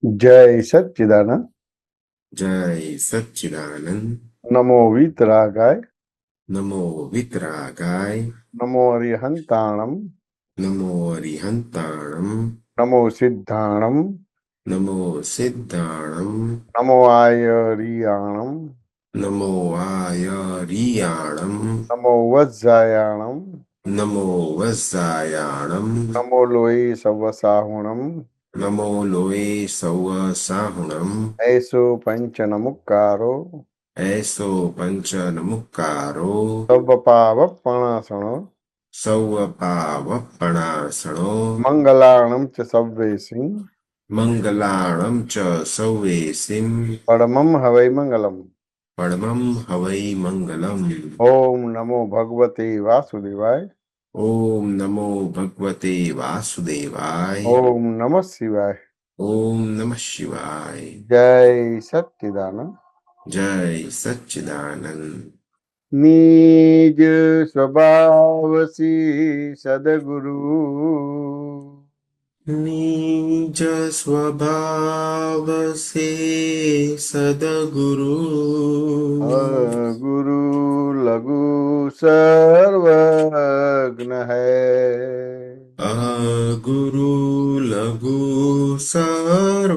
જય સચ્ચિદાનંદ. જય સચ્ચિદાનંદ. નમો વીતરાગાય. નમો વિતરાગાય. નમો અરિહંતાણમ. નમો અરિહંતાણમ. નમો સિદ્ધાણમ. નમો સિદ્ધાણમ. નમો આયરિયાણમ. નમો આયરિયાણમ. નમો વજ્જાયાણમ. નમો વજ્જાયાણમ. નમો લોહી સવસાહુણમ. નમો લોએ સૌ સાહુણમ. એસો પંચનમુક્કારો. એસો પંચ નમુક્કારો. સવપાવપણાસણો. સૌ પાવપણાસણો. મંગલાણમ ચ સવ્વેસિં. મંગલાણમ ચ સૌવેસિમ. પરમમ હવૈ મંગલમ. પરમં હવૈ મંગલમ. ઓમ નમો ભગવતે વાસુદેવાય. ઓમ નમો ભગવતે વાસુદેવાય. ઓમ નમઃ શિવાય. ઓમ નમઃ શિવાય. જય સચ્ચિદાનંદ. જય સચ્ચિદાનંદ. નિજ સ્વભાવસી સદગુરુ. નિજ સ્વભાવ સે સદગુરુ. ગુરુ લઘુ સર્વજ્ઞ હૈ. ગુરુ લઘુ સર્વજ્ઞ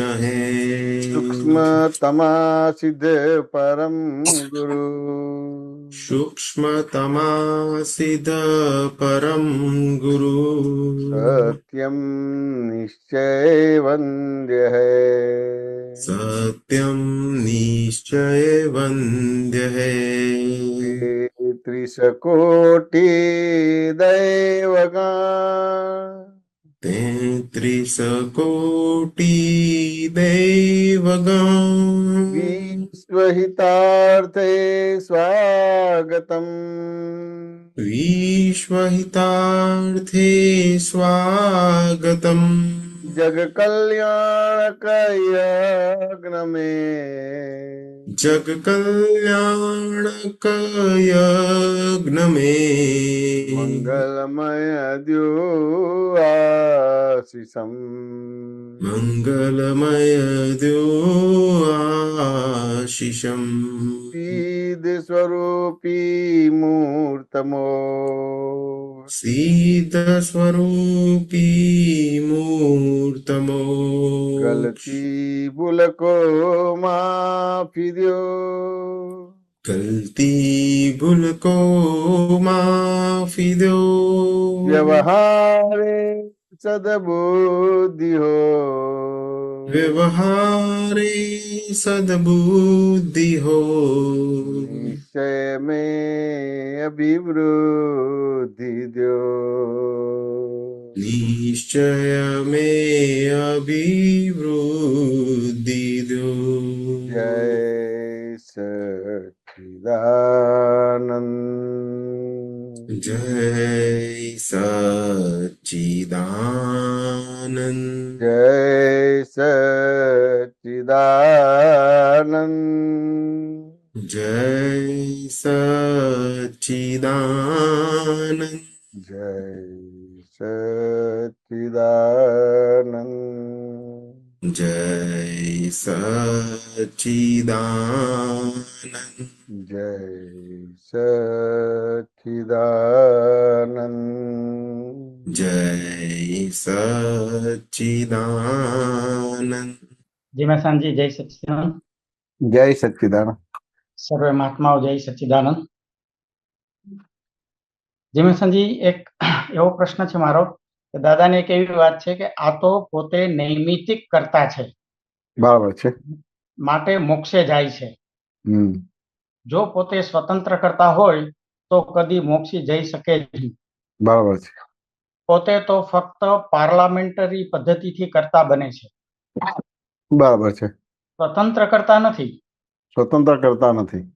હૈ. સૂક્ષ્મતમા સિદ્ધ પરમ ગુરુ. સૂક્ષ્મતમા સિદ્ધ પરમ ગુરુ. સત્યમ નિશ્ચય વંદ્ય હૈ. સત્યમ નિશ્ચય વંદ્ય હૈ. ત્રિશકોટિ દૈવગણ. 33 કોટી દૈવગણ. વિશ્વહિતાર્થે સ્વાગતમ. વિશ્વહિતાર્થે સ્વાગતમ. જગ કલ્યાણક યજ્ઞ મે. જગ કલ્યાણક યજ્ઞ મે. મંગલમય દ્યો આશીષમ. મંગલમય દ્યો આશીષમ. સિદ્ધ સ્વરૂપી મૂર્તમો. સિદ્ધ સ્વરૂપી મૂર્તમો. ગલતી ભૂલકો માફી દ્યો. ગલતી ભૂલકો માફી દો. વ્યવહારે સદબુદ્ધિ હો. વ્યવહારે સદબુદ્ધિ હો. નિશ્ચય મેં અભિવૃદ્ધિ દ્યો. નિશ્ચય મે અભિવૃદ્ધિ દો. જય સચ્ચિદાનંદ. જય સચ્ચિદાનંદ. જય સચ્ચિદાનંદ. જય સચ્ચિદાનંદ. જય સચ્ચિદાનંદ. જય સચ્ચિદાનંદ. જય સચ્ચિદાનંદ. જય સચ્ચિદાનંદ. જય મહેસાનજી, જય સચ્ચિદાનંદ. જય સચ્ચિદાનંદ. સર્વે મહાત્માઓ જય સચ્ચિદાનંદ. જય મહેસાનજી, એક એવો પ્રશ્ન છે મારો કે દાદાને એક એવી વાત છે કે આ તો પોતે નૈમિતિક કરતા છે, બરાબર છે. માટે મોક્ષે જાય છે. હમ. જો પોતે સ્વતંત્ર કરતા હોય તો કદી મોક્ષી જઈ શકે જ નહીં. બરાબર છે. પોતે તો ફક્ત પાર્લામેન્ટરી પદ્ધતિથી કરતા બને છે, બરાબર છે. સ્વતંત્ર કરતા નથી. સ્વતંત્ર કરતા નથી.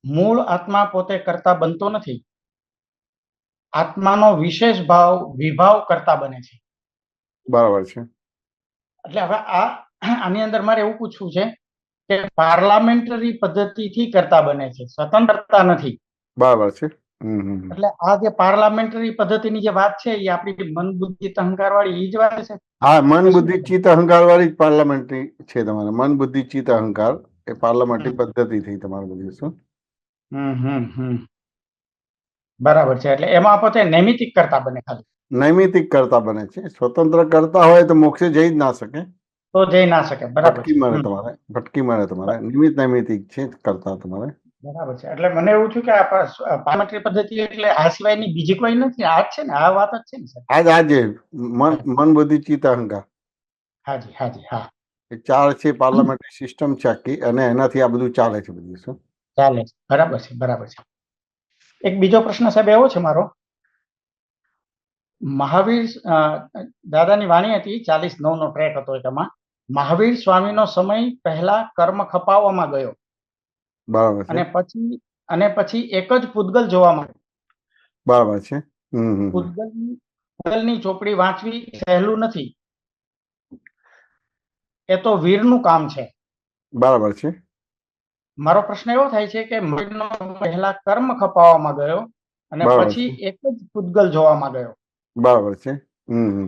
મૂળ આત્મા પોતે કરતા બનતો નથી. આત્માનો વિશેષ ભાવ વિભાવ કરતા બને છે. બરાબર છે. એટલે હવે આની અંદર મારે એવું પૂછવું છે કે પાર્લામેન્ટરી પદ્ધતિથી કરતા બને છે, સ્વતંત્રતા નથી. બરાબર છે. એટલે આ જે પાર્લામેન્ટરી પદ્ધતિની જે વાત છે એ આપણી મન બુદ્ધિ અહંકાર વાળી એ જ વાત છે. હા, મન બુદ્ધિ ચિત્ત અહંકાર વાળી જ પાર્લામેન્ટરી છે તમારે. મન બુદ્ધિ ચિત્ત અહંકાર એ પાર્લામેન્ટરી પદ્ધતિ થઈ તમારે બધી. શું બરાબર છે. એટલે એમાં પોતે નૈમિતિક કરતા બને, ખાલી નૈમિતિક કરતા બને છે. સ્વતંત્ર કરતા હોય તો મોક્ષે જઈ જ ના શકે, તો જઈ ના શકે. બરાબર ભટકી છે. મળે તમારે, ભટકી મળે તમારે. નિમિત્ત નૈમિતિક છે કરતા તમારે. બરાબર છે. એટલે મને એવું થયું કે આ પાર્લામેન્ટરી પદ્ધતિ એટલે આ સિવાયની બીજી કોઈ નથી, આ જ છે ને, આ વાત જ છે ને સર? આજે મન બુદ્ધિ ચિત્ત અહંકાર હાજી હાજી હા, એ ચાર છે પાર્લામેન્ટરી સિસ્ટમ છે આખી, અને એનાથી આ બધું ચાલે છે બધું. શું ચાલે છે? બરાબર છે, બરાબર છે. એક બીજો પ્રશ્ન સાહેબ એવો છે મારો, મહાવીર દાદાની વાણી હતી 49 નો ટ્રેક હતો એમાં, મહાવીર સ્વામીનો સમય પહેલા કર્મ ખપાવવામાં ગયો બરાબર છે, અને પછી એક જ પૂતગલ જોવા મળ્યો. બરાબર છે. પૂતગલની ચોપડી વાંચવી સહેલું નથી, એ તો વીરનું કામ છે. બરાબર છે. મારો પ્રશ્ન એવો થાય છે કે મહાવીરનો પહેલા કર્મ ખપાવવામાં ગયો અને પછી એક જ પૂતગલ જોવામાં ગયો. બરાબર છે.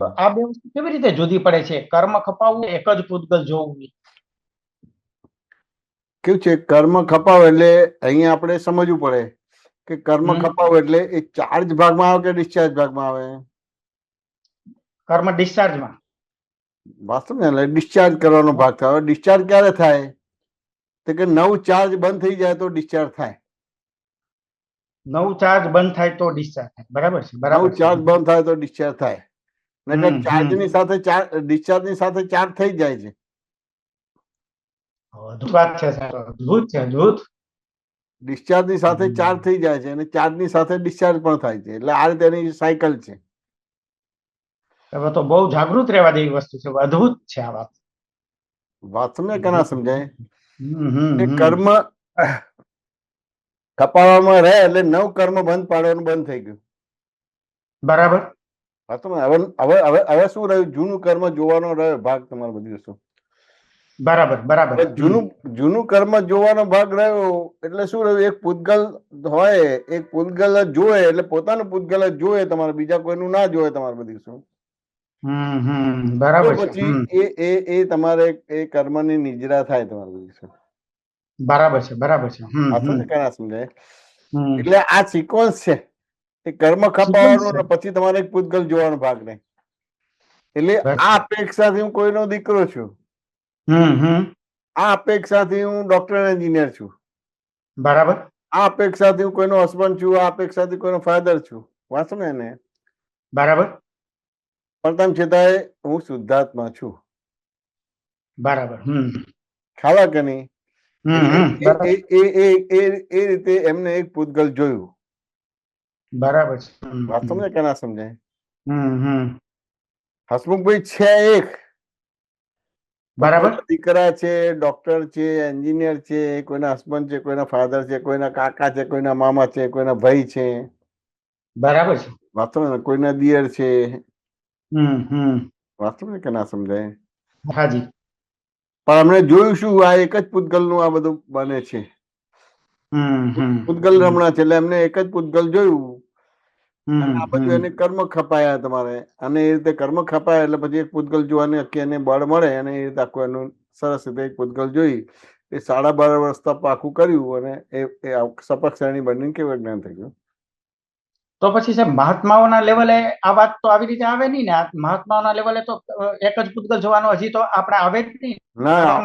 તો આ બે વસ્તુ કેવી રીતે જુદી પડે છે? કર્મ ખપાવવું, એક જ પૂતગલ જોવું. કેવું છે, કર્મ ખપાવ એટલે અહીંયા આપણે સમજવું પડે કે કર્મ ખપાવ એટલે એ ચાર્જ ભાગમાં આવે કે ડિસ્ચાર્જ ભાગમાં આવે? કર્મ ડિસ્ચાર્જમાં. વાસ્તવ ને ડિસ્ચાર્જ કરવાનો ભાગ થાય. ડિસ્ચાર્જ ક્યારે થાય? તો કે નવું ચાર્જ બંધ થઈ જાય તો ડિસ્ચાર્જ થાય. નવું ચાર્જ બંધ થાય તો ડિસ્ચાર્જ થાય. બરાબર છે, બરાબર. નવું ચાર્જ બંધ થાય તો ડિસ્ચાર્જ થાય. નકર ચાર્જની સાથે ડિસ્ચાર્જની સાથે ચાર્જ થઈ જાય છે. અદ્ભુત વાત છે સર, અદ્ભુત છે, અદ્ભુત. ડિસ્ચાર્જની સાથે ચાર્જ થઈ જાય છે અને ચાર્જની સાથે ડિસ્ચાર્જ પણ થાય છે. એટલે આ રીતે એની સાયકલ છે. હવે તો બહુ જાગૃત રહેવા જેવી વસ્તુ છે. અદ્ભુત છે આ વાત. વાત સમજે કે ના સમજાય? હમ કર્મ કપાવામાં રહે એટલે નવ કર્મ બંધ પાડવાનું બંધ થઈ ગયું. બરાબર. હવે શું રહ્યું? જૂનું કર્મ જોવાનો રહ્યો ભાગ તમારે બધી વસ્તુ. બરાબર બરાબર. જૂનું કર્મ જોવાનો ભાગ રહ્યો એટલે શું રહ્યું? એક પૂતગલ હોય, એક પૂતગલ જ જોવે એટલે પોતાનું પૂતગલ જ જોવે તમારે, બીજા કોઈનું ના જોવે તમારે બધી વસ્તુ. બરાબર. પછી એ તમારે એ કર્મની નિજરા થાય તમારે બધી વસ્તુ. બરાબર છે, બરાબર છે. કયા સમજાય? એટલે આ સિક્વન્સ છે. એ કર્મ ખપાવવાનું, પછી તમારે એક પૂતગલ જોવાનો ભાગ નહીં. એટલે આ અપેક્ષાથી હું કોઈનો દીકરો છું, આ અપેક્ષાથી હું ડોક્ટર એન્જિનિયર છું, બરાબર. આ અપેક્ષાથી હું કોઈનો હસબન્ડ છું, આ અપેક્ષાથી કોઈનો ફાધર છું. વાંચો ને એને. બરાબર. પણ તેમ છતાંય હું શુદ્ધાત્મા છું. બરાબર. ખાવા કે નહીં? એ રીતે એમને એક પૂતગલ જોયું. બરાબર છે. વાત સમજે કે ના સમજાય? હસમુખભાઈ છે એક, બરાબર. દીકરા છે, ડોક્ટર છે, એન્જિનિયર છે, કોઈના હસબન્ડ છે, કોઈના ફાધર છે, કોઈના કાકા છે, કોઈના મામા છે, કોઈના ભાઈ છે. બરાબર છે. વાસ્તવ ને કોઈના દિયર છે. વાસ્તવ ને કે ના સમજાય? હાજી. પણ અમને જોયું શું? આ એક જ પૂતગલ નું આ બધું બને છે. પૂતગલ રમણા છે એટલે એમને એક જ પૂતગલ જોયું. આ બધું એને કર્મ ખપાયા તમારે, અને એ રીતે કર્મ ખપાયા એટલે પછી એક પૂતગલ જોવાની આખી એને બળ મળે, અને એ રીતે આખું એનું સરસ રીતે એક પૂતગલ જોઈ. એ 12.5 વર્ષ તપ આખું કર્યું અને એ સપક શ્રેણી બનીને કેવું જ્ઞાન થઈ ગયું. તો પછી સાહેબ મહાત્માઓના લેવલે આ વાત તો આવી રીતે આવે નહીં ને? મહાત્માઓના લેવલે તો એક જ પૂતગલ જોવાનો હજી તો આપણે આવે જ નહીં. ના,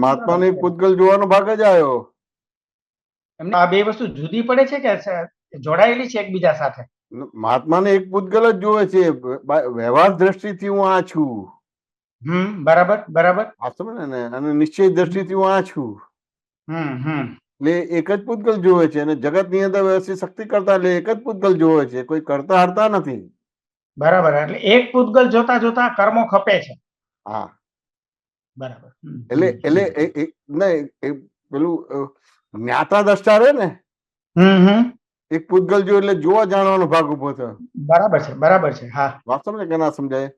મહાત્માનો એક પૂતગલ જોવાનો ભાગ જ આવ્યો. એમને આ બે વસ્તુ જુદી પડે છે કે જોડાયેલી છે એકબીજા સાથે? મહાત્માને એક પૂતગલ જ જોવે છે. વ્યવહાર દ્રષ્ટિથી હું આ છું. બરાબર બરાબર. ને અને નિશ્ચય દ્રષ્ટિથી હું આ છું. એટલે એક જ પૂતગલ જોવે છે, અને જગત ની અંદર વ્યવસ્થિત શક્તિ કરતા એટલે એક જ પૂતગલ જોવે છે, કોઈ કરતા હરતા નથી. બરાબર. એટલે એક પૂતગલ જોતા જોતા કર્મો ખપે છે. હા, બરાબર. એટલે પેલું જ્ઞાતા દ્રષ્ટા રે ને, એક પૂતગલ જો એટલે જોવા જાણવાનો ભાગ ઉભો થયો. બરાબર છે, બરાબર છે. હા, વાસ્તવ ને કે ના સમજાય?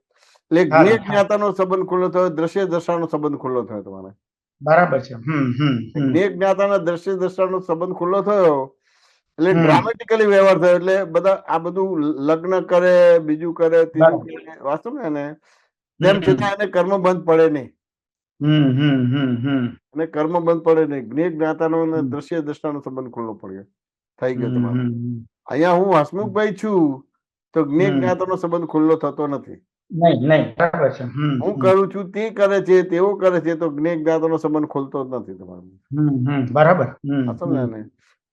એટલે જ્ઞેય જ્ઞાતાનો સંબંધ ખુલ્લો થયો, દ્રશ્ય દ્રષ્ટાનો સંબંધ ખુલ્લો થયો તમારે. બરાબર છે. જ્ઞેય જ્ઞાતાના દ્રશ્ય દ્રષ્ટાનો સંબંધ ખુલ્લો થયો એટલે ડ્રામેટિકલી વ્યવહાર થયો, એટલે બધા આ બધું લગ્ન કરે, બીજું કરે, ત્રીજું કરે, વાસ્તવ ને એને તેમ છતાં એને કર્મ બંધ પડે નહીં, અને કર્મ બંધ પડે નહીં. જ્ઞેય જ્ઞાતાનો અને દ્રશ્ય દ્રષ્ટાનો સંબંધ ખુલ્લો પડ્યો થઈ ગયો તમારો. અહીંયા હું હસમુખભાઈ છું તો જ્ઞેય જ્ઞાતાનો સંબંધ ખુલ્લો થતો નથી. હું કરું છું, તે કરે છે, તેઓ કરે છે, તો જ્ઞેય જ્ઞાતાનો સંબંધ ખુલતો જ નથી તમારો. બરાબર. સમજાય ને?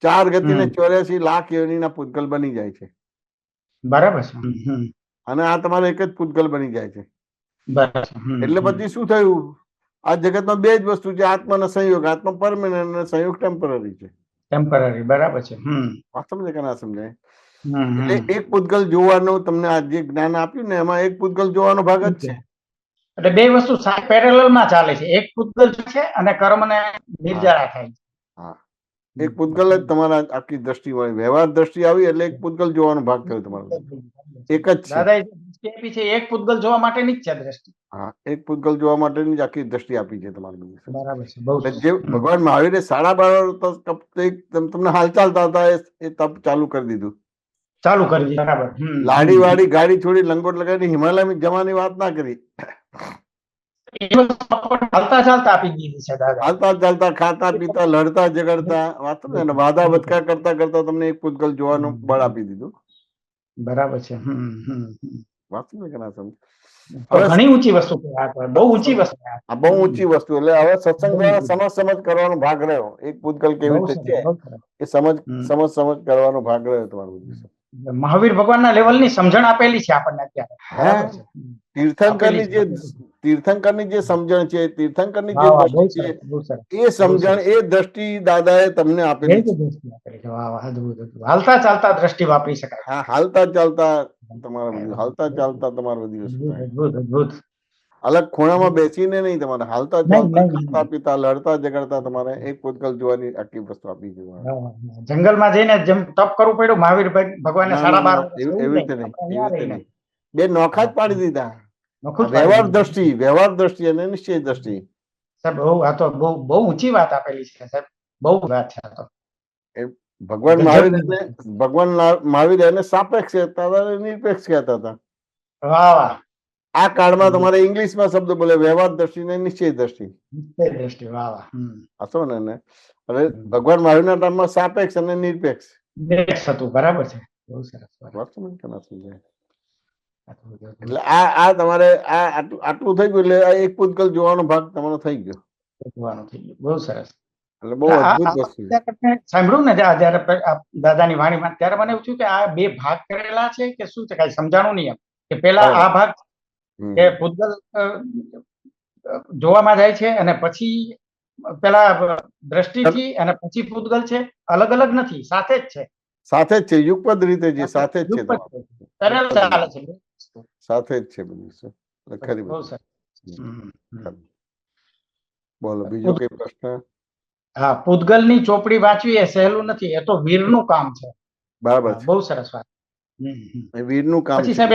4 ગતિને 84 લાખ યોનિના પૂતગલ બની જાય છે. બરાબર. અને આ તમારો એક જ પૂતગલ બની જાય છે. બરાબર. એટલે પછી શું થયું? આ જગતમાં બે જ વસ્તુ છે, આત્માનો સંયોગ. આત્મા પરમેનન્ટ અને સંયોગ ટેમ્પરરી છે. ટેમ્પરરી. બરાબર છે. સમજે કે ના સમજાય? એટલે એક પૂતગલ જોવાનું તમને આ જે જ્ઞાન આપ્યું ને, એમાં એક પૂતગલ જોવાનો ભાગ જ છે. એટલે બે વસ્તુ પેરેલલ માં ચાલે છે. એક પૂતગલ છે અને કર્મને નિર્જારા થાય છે. હા, એક પૂતગલ જ તમારા આખી દ્રષ્ટિ હોય. વ્યવહાર દ્રષ્ટિ આવી એટલે એક પૂતગલ જોવાનો ભાગ થયો તમારો. એક જ છે. દાદા દ્રષ્ટિ આપી છે, એક પૂતગલ જોવા માટેની જ છે દ્રષ્ટિ. હા, એક પૂતગલ જોવા માટેની જ આખી દ્રષ્ટિ આપી છે તમારી. બરાબર છે. બહુ જે ભગવાન મહાવીરે 12.5 તમને હાલ ચાલતા હતા એ તપ ચાલુ કરી દીધું. ચાલુ કરી. બરાબર. લાડી વાડી ગાડી છોડી લંગોટ લગાડી હિમાલયમાં જવાની વાત ના કરી. હાલતા ચાલતા આપી દીધી છે દાદા. હાલતા ચાલતા, ખાતા પીતા, લડતા ઝઘડતા, વાત ને વાદા વચકા કરતા કરતા તમને એક પૂતગલ જોવાનું બળ આપી દીધું. બરાબર છે. વાત ને કે ના સમજ? ઘણી ઊંચી વસ્તુ, બહુ ઊંચી વસ્તુ. આ બહુ ઊંચી વસ્તુ. એટલે હવે સત્સંગ દ્વારા સમજ કરવાનો ભાગ રહ્યો. એક પૂતગલ કેવી રીતે છે એ સમજ કરવાનો ભાગ રહ્યો તમારો. મહાવીર ભગવાનના લેવલની સમજણ આપેલી છે આપણને અત્યારે. તીર્થંકરની જે સમજણ છે, તીર્થંકરની જે દ્રષ્ટિ છે, એ સમજણ, એ દ્રષ્ટિ દાદાએ તમને આપેલી છે. હાલતા ચાલતા દ્રષ્ટિ વાપરી શકાય. હા, હાલતા ચાલતા તમારે બધી વસ્તુ અલગ ખૂણામાં બેસીને નહીં, તમારે હાલતા ચાલતા, ખાતા પીતા, લડતા ઝઘડતા તમારે એક પૂતગલ જોવાની આખી વસ્તુ આપી છે. જંગલમાં જઈને જેમ તપ કરવું પડ્યું મહાવીર ભગવાને 12.5 એવી રીતે નહીં. બે નોખા જ પાડી દીધા. વ્યવહાર દ્રષ્ટિ અને નિશ્ચય દ્રષ્ટિ. સાહેબ આ તો બહુ ઊંચી વાત આપેલી છે સાહેબ. બહુ વાત છે આ તો. ભગવાન મહાવીર એને સાપેક્ષ નિરપેક્ષ કહેતા હતા. વાહ વાહ. આ કાળમાં તમારે ઇંગ્લિશમાં શબ્દ બોલે, વ્યવહાર દ્રષ્ટિ ને નિશ્ચય દ્રષ્ટિ. વાહ વાહ. હશો ને? હવે ભગવાન મહાવીરના ટાઈમમાં સાપેક્ષ અને નિરપેક્ષ હતું. બરાબર છે. બહુ સરસ. એટલે આ તમારે આટલું થઈ ગયું. એટલે આ એક પૂતગલ જોવાનો ભાગ તમારો થઈ ગયો. બહુ સરસ. એટલે બહુ અદભુત વસ્તુ છે. સાંભળ્યું ને જયારે દાદાની વાણીમાં, ત્યારે મને એવું થયું કે આ બે ભાગ કરેલા છે કે શું છે, કઈ સમજાણું નહીં એમ. કે પેલા આ ભાગ કે પૂતગલ જોવામાં જાય છે અને પછી પેલા દ્રષ્ટિથી અને પછી પૂતગલ છે. અલગ અલગ નથી, સાથે જ છે. સાથે જ છે, યુગપદ રીતે જે સાથે જ છે, સાથે જ છે બધું. ખરી બોલો, બીજો કઈ પ્રશ્ન? હા, પૂતગલની ચોપડી વાંચવી એ સહેલું નથી, એ તો વીરનું કામ છે. બરાબર. બહુ સરસ વાત. વીરનું કામ. પછી સાહેબ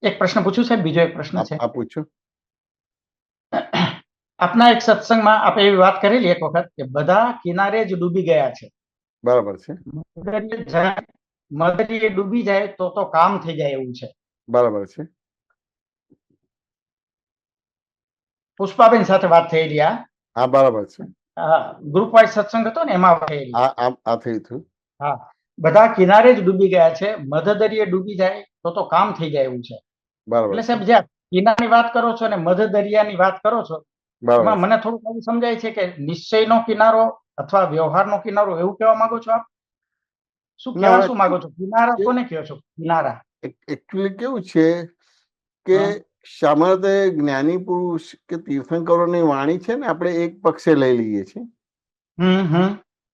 એક પ્રશ્ન પૂછું સાહેબ? બીજો એક પ્રશ્ન છે. આ પૂછો. આપના એક સત્સંગમાં આપણે એવી વાત કરેલી એક વખત કે બધા કિનારે જ ડૂબી ગયા છે. બરાબર છે. મદરીએ ડૂબી જાય તો કામ થઈ જાય એવું છે. બરાબર છે. પુષ્પાબેન સાથે વાત થયેલી. હા, બરાબર છે. હા, ગ્રુપ વાઇઝ સત્સંગ હતો ને, એમાં થયેલી. આ થયું હતું. હા, બધા કિનારે જ ડૂબી ગયા છે, મધદરિયે ડૂબી જાય તો કામ થઈ જાય એવું છે. બરાબર. એટલે સાહેબ જે કિનારાની વાત કરો છો ને મધદરિયાની વાત કરો છો, એમાં મને થોડું એવું સમજાય છે કે નિશ્ચયનો કિનારો અથવા વ્યવહારનો કિનારો, એવું કહેવા માંગો છો આપ? શું કહેવા શું માંગો છો? કિનારા કોને કહો છો? કિનારા એકચ્યુઅલી કેવું છે કે સામાન્ય જ્ઞાની પુરુષ કે તીર્થંકરોની વાણી છે ને, આપણે એક પક્ષે લઈ લઈએ છીએ.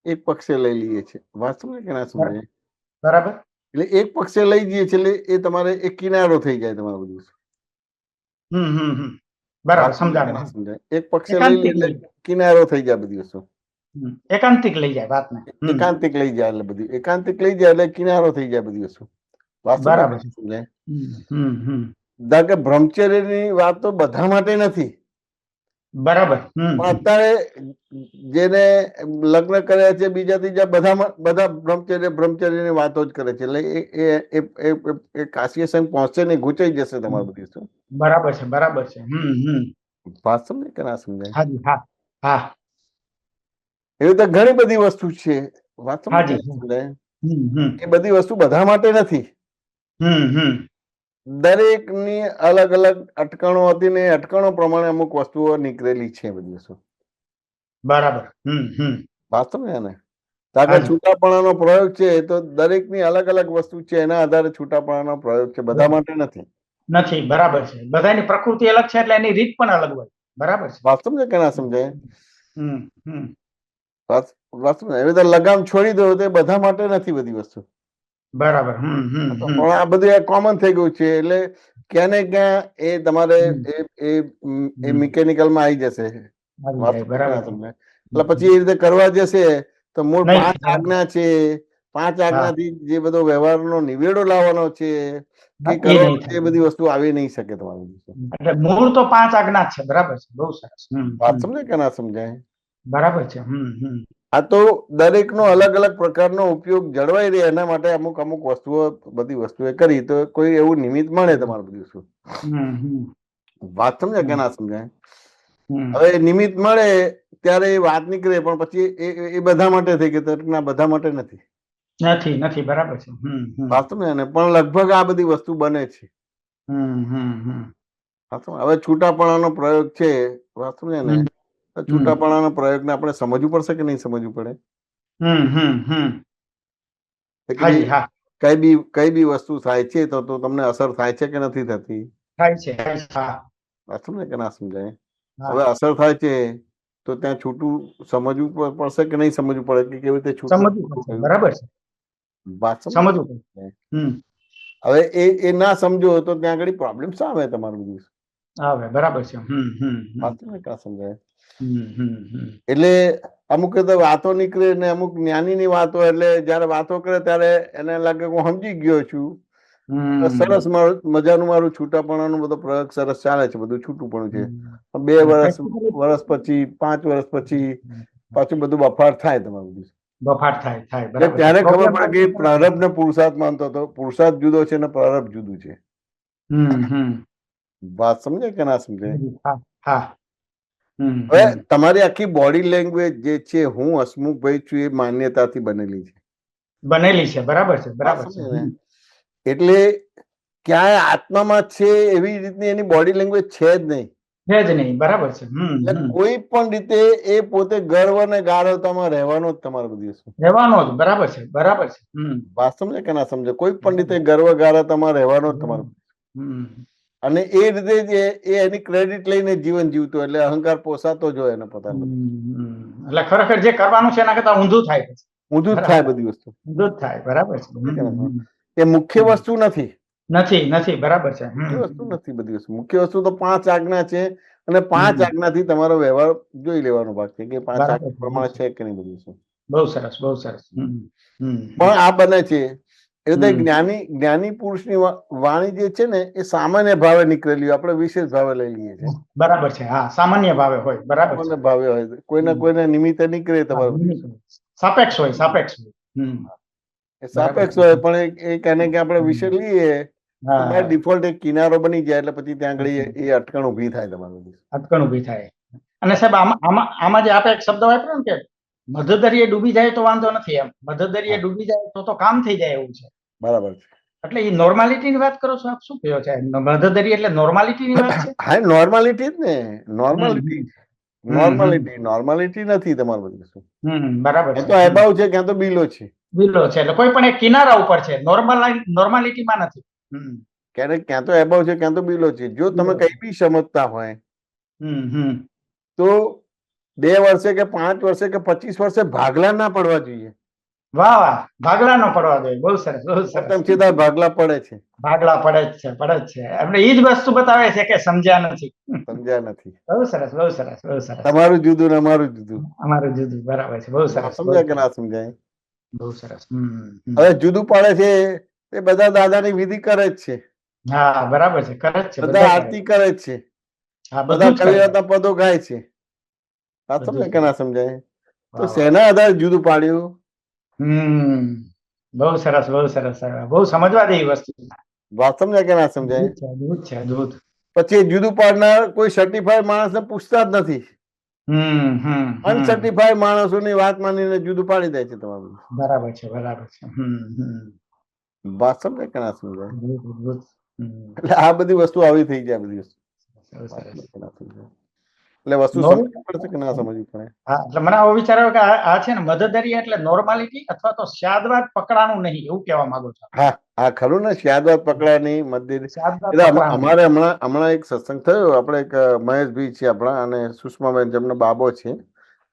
એક પક્ષે લઈ લઈએ છીએ. વાત સમજે કે ના સમજે? બરાબર. એટલે એક પક્ષે લઈ જઈએ છીએ એટલે એ તમારે એક કિનારો થઈ જાય તમારું બધું. બરાબર, સમજાય. એક પક્ષે લઈ લે એટલે કિનારો થઈ જાય બધી વસ્તુ. એકાંતિક લઈ જાય વાતને. એકાંતિક લઈ જાય એટલે બધું એકાંતિક લઈ જાય એટલે કિનારો થઈ જાય બધી વસ્તુ. બરાબર. કે બ્રહ્મચર્યની વાત તો બધા માટે નથી. બરાબર. પણ અત્યારે જેને લગ્ન કર્યા છે બીજા ત્રીજા બધા બ્રહ્મચર્યની વાતો જ કરે છે, એટલે એ કાશી સંઘ પહોંચશે નહીં, ગુચાઈ જશે તમારું બધી વસ્તુ. બરાબર છે, બરાબર છે. વાત સમજે કે ના સમજાય? હાજી, હા, હા. એવી રીતે ઘણી બધી વસ્તુ છે, વાત હાજી. સમજાય? એ બધી વસ્તુ બધા માટે નથી. દરેકની અલગ અલગ અટકણો હતી ને અટકણો પ્રમાણે અમુક વસ્તુઓ નીકળેલી છે બધી વસ્તુ. બરાબર. વાત સમજે ને? કારણ છૂટાપણાનો પ્રયોગ છે તો દરેકની અલગ અલગ વસ્તુ છે, એના આધારે છૂટાપણાનો પ્રયોગ છે, બધા માટે નથી. નથી, બરાબર છે. બધાની પ્રકૃતિ અલગ છે એટલે એની રીત પણ અલગ હોય. બરાબર છે. વાત સમજે કે ના સમજાય? હમ વાત સમજે? એવી રીતે લગામ છોડી દો તો એ બધા માટે નથી બધી વસ્તુ. બરાબર. પણ આ બધું કોમન થઈ ગયું છે, એટલે ક્યાં ને ક્યાં એ તમારે એ મિકેનિકલમાં આવી જશે. એટલે પછી એ રીતે કરવા જશે તો મૂળ 5 આજ્ઞા છે, 5 આજ્ઞાથી જે બધો વ્યવહારનો નિવેડો લાવવાનો છે કે કરવાનો છે, એ બધી વસ્તુ આવી નહીં શકે તમારી. એટલે મૂળ તો 5 આજ્ઞા છે. બરાબર છે, બહુ સરસ. વાત સમજે કે ના સમજાય? બરાબર છે. આ તો દરેકનો અલગ અલગ પ્રકારનો ઉપયોગ જળવાઈ રહે એના માટે અમુક અમુક વસ્તુઓ બધી વસ્તુએ કરી તો કોઈ એવું નિમિત્ત મળે તમારે બધી વસ્તુ. વાત સમજે કે ના સમજાય? હવે નિમિત્ત મળે ત્યારે એ વાત નીકળે, પણ પછી એ બધા માટે થઈ ગયું, તર્કના બધા માટે નથી. નથી. બરાબર છે. વાત સમજે ને? પણ લગભગ આ બધી વસ્તુ બને છે. હવે છૂટાપણાનો પ્રયોગ છે, વાત સમજે ને? છૂટાપણાનો પ્રયોગને આપણે સમજવું પડશે કે નહીં સમજવું પડે? કઈ બી વસ્તુ થાય છે તો તમને અસર થાય છે કે નથી થતી? થાય છે. વાત સમજે કે ના સમજાય? હવે અસર થાય છે તો ત્યાં છૂટું સમજવું પડશે કે નહીં સમજવું પડે કે કેવી રીતે છૂટું? બરાબર છે. વાત સમજવું. હવે એ ના સમજો તો ત્યાં આગળ પ્રોબ્લેમ શું આવે તમારું બધું? આવે. બરાબર છે. વાત સમજે કે ના સમજાય? એટલે અમુક વાતો નીકળે ને અમુક જ્ઞાનીની વાતો, એટલે જયારે વાતો કરે ત્યારે એને લાગે હું સમજી ગયો છું, સરસ મજાનું મારું છૂટાપણાનો બધો પ્રયોગ સરસ ચાલે છે, બધું છૂટુંપણું છે. 2 વર્ષ પછી 5 વર્ષ પછી પાછું બધું બફાટ થાય તમારું. બફાટ થાય. ત્યારે ખબર પડે કે પ્રારબ્ધ ને પુરુષાર્થ માનતો હતો. પુરુષાર્થ જુદો છે ને પ્રારબ્ધ જુદું છે. વાત સમજે કે ના સમજે? હવે તમારી આખી બોડી લેંગ્વેજ જે છે, હું હસમુખભાઈ છું, એ માન્યતાથી બનેલી છે. બરાબર છે. એટલે ક્યાંય આત્મામાં છે એવી રીતની એની બોડી લેંગ્વેજ છે જ નહીં. બરાબર છે. કોઈ પણ રીતે એ પોતે ગર્વ અને ગારવતામાં રહેવાનો જ તમારે બધી વસ્તુ રહેવાનો જ. બરાબર છે. વાત સમજે કે ના સમજે? કોઈ પણ રીતે ગર્વ ગારવતામાં રહેવાનો જ તમારે. અને એ રીતે જ એ એની ક્રેડિટ લઈને જીવન જીવતો, એટલે અહંકાર પોસાતો જ હોય એને પોતાનો. એટલે ખરેખર જે કરવાનું છે એના કરતા ઊંધું થાય. ઊંધું જ થાય બધી વસ્તુ. ઊંધું જ થાય. બરાબર છે. એ મુખ્ય વસ્તુ નથી. બરાબર છે. મુખ્ય વસ્તુ નથી બધી વસ્તુ. મુખ્ય વસ્તુ તો 5 આજ્ઞા છે, અને 5 આજ્ઞાથી તમારો વ્યવહાર જોઈ લેવાનો ભાગ છે કે 5 આજ્ઞા પ્રમાણે છે કે નહીં બધી વસ્તુ. બહુ સરસ. પણ આ બને છે એટલે જ્ઞાની પુરુષની વાણી જે છે ને એ સામાન્ય ભાવે નીકળેલી, આપણે વિશેષ ભાવે લઈ લઈએ છીએ. બરાબર છે. સામાન્ય ભાવે હોય. બરાબર છે. ભાવે હોય, કોઈના નિમિત્તે નીકળે તમારું. સાપેક્ષ હોય. સાપેક્ષ હોય, પણ એ કહે કે આપણે વિષય લઈએ ડિફોલ્ટ એક કિનારો બની જાય, એટલે પછી ત્યાં આગળ એ અટકણ ઉભી થાય તમારું. અટકણ ઉભી થાય. અને સાહેબ આમાં જે આપણે એક શબ્દ વાપર્યો ને કે મધદરિયે ડૂબી જાય તો વાંધો નથી, એમ મધદરિયે ડૂબી જાય તો કામ થઈ જાય એવું છે. બરાબર છે. એટલે એ નોર્માલિટી ની વાત કરો છો આપ? શું કહો છો? મધદરિયે એટલે નોર્માલિટી ની વાત છે? હા, નોર્માલિટી જ ને. નોર્માલિટી નથી તમારું બધું. બરાબર છે. તો એબાવ છે, ક્યાં તો બિલો છે. એટલે કોઈ પણ એક કિનારા ઉપર છે, નોર્માલિટીમાં નથી. ક્યાં તો એબાવ છે, ક્યાં તો બિલો છે. જો તમે કઈ બી સમજતા હોય તો 2 વર્ષે કે 5 વર્ષે કે 25 વર્ષે ભાગલા ના પડવા જોઈએ. વાહ, ભાગલા ન પડવા જોઈએ. બહુ સરસ. સીધા ભાગલા પડે છે. ભાગલા પડે જ છે. આપણે એ જ વસ્તુ બતાવે છે કે સમજ્યા નથી. બહુ સરસ. તમારું જુદું ને અમારું જુદું. બરાબર છે. બહુ સરસ. સમજાય કે ના સમજાય? બહુ સરસ. હવે જુદું પાડે છે એ બધા દાદાની વિધિ કરે જ છે. હા, બરાબર છે. કરે જ છે. બધા આરતી કરે જ છે. હા, બધા બધું જ કરે. કવિરાજના પદો ગાય છે. વાત બધું સમજે જ કે ના કરે. સમજાય? તો વાહ, વાહ. શેના આધારે જુદું પાડ્યું? બહુ સરસ, બહુ સરસ. બહુ સમજવા જેવી વસ્તુ છે. વાત સમજાય કે ના સમજાય? અદ્ભુત છે, અદ્ભુત છે, અદ્ભુત. પછી એ જુદું પાડનાર કોઈ સર્ટિફાઈડ માણસને પૂછતા જ નથી. અનસર્ટિફાઈડ માણસોની વાત માનીને જુદું પાડી દે છે તમારું. બરાબર છે, બરાબર છે. વાત સમજાય કે ના સમજાય? અદ્ભુત, અદ્ભુત. એટલે આ બધી વસ્તુ આવી થઈ જાય, બધી વસ્તુ. સરસ, વાત સરસ. સમજાય કે ના સમજાય? એટલે વસ્તુ નોર્મ- સમજવી પડશે કે ના સમજવી પડે? હા, એટલે મને આવો વિચાર આવ્યો કે આ છે ને મધદરિયા એટલે નોર્માલિટી અથવા તો સ્યાદવાદ પકડાનું નહીં એવું કહેવા માંગુ છું. હા, આ ખરું ને, સ્યાદવાદ પકડાની મધ્ય. સ્યાદવાદ એટલે પકડાનું. અમારે હમણાં એક સત્સંગ થયો. આપણે એક મહેશભાઈ છે આપણા, અને સુષ્માબેન જેમનો બાબો છે, એ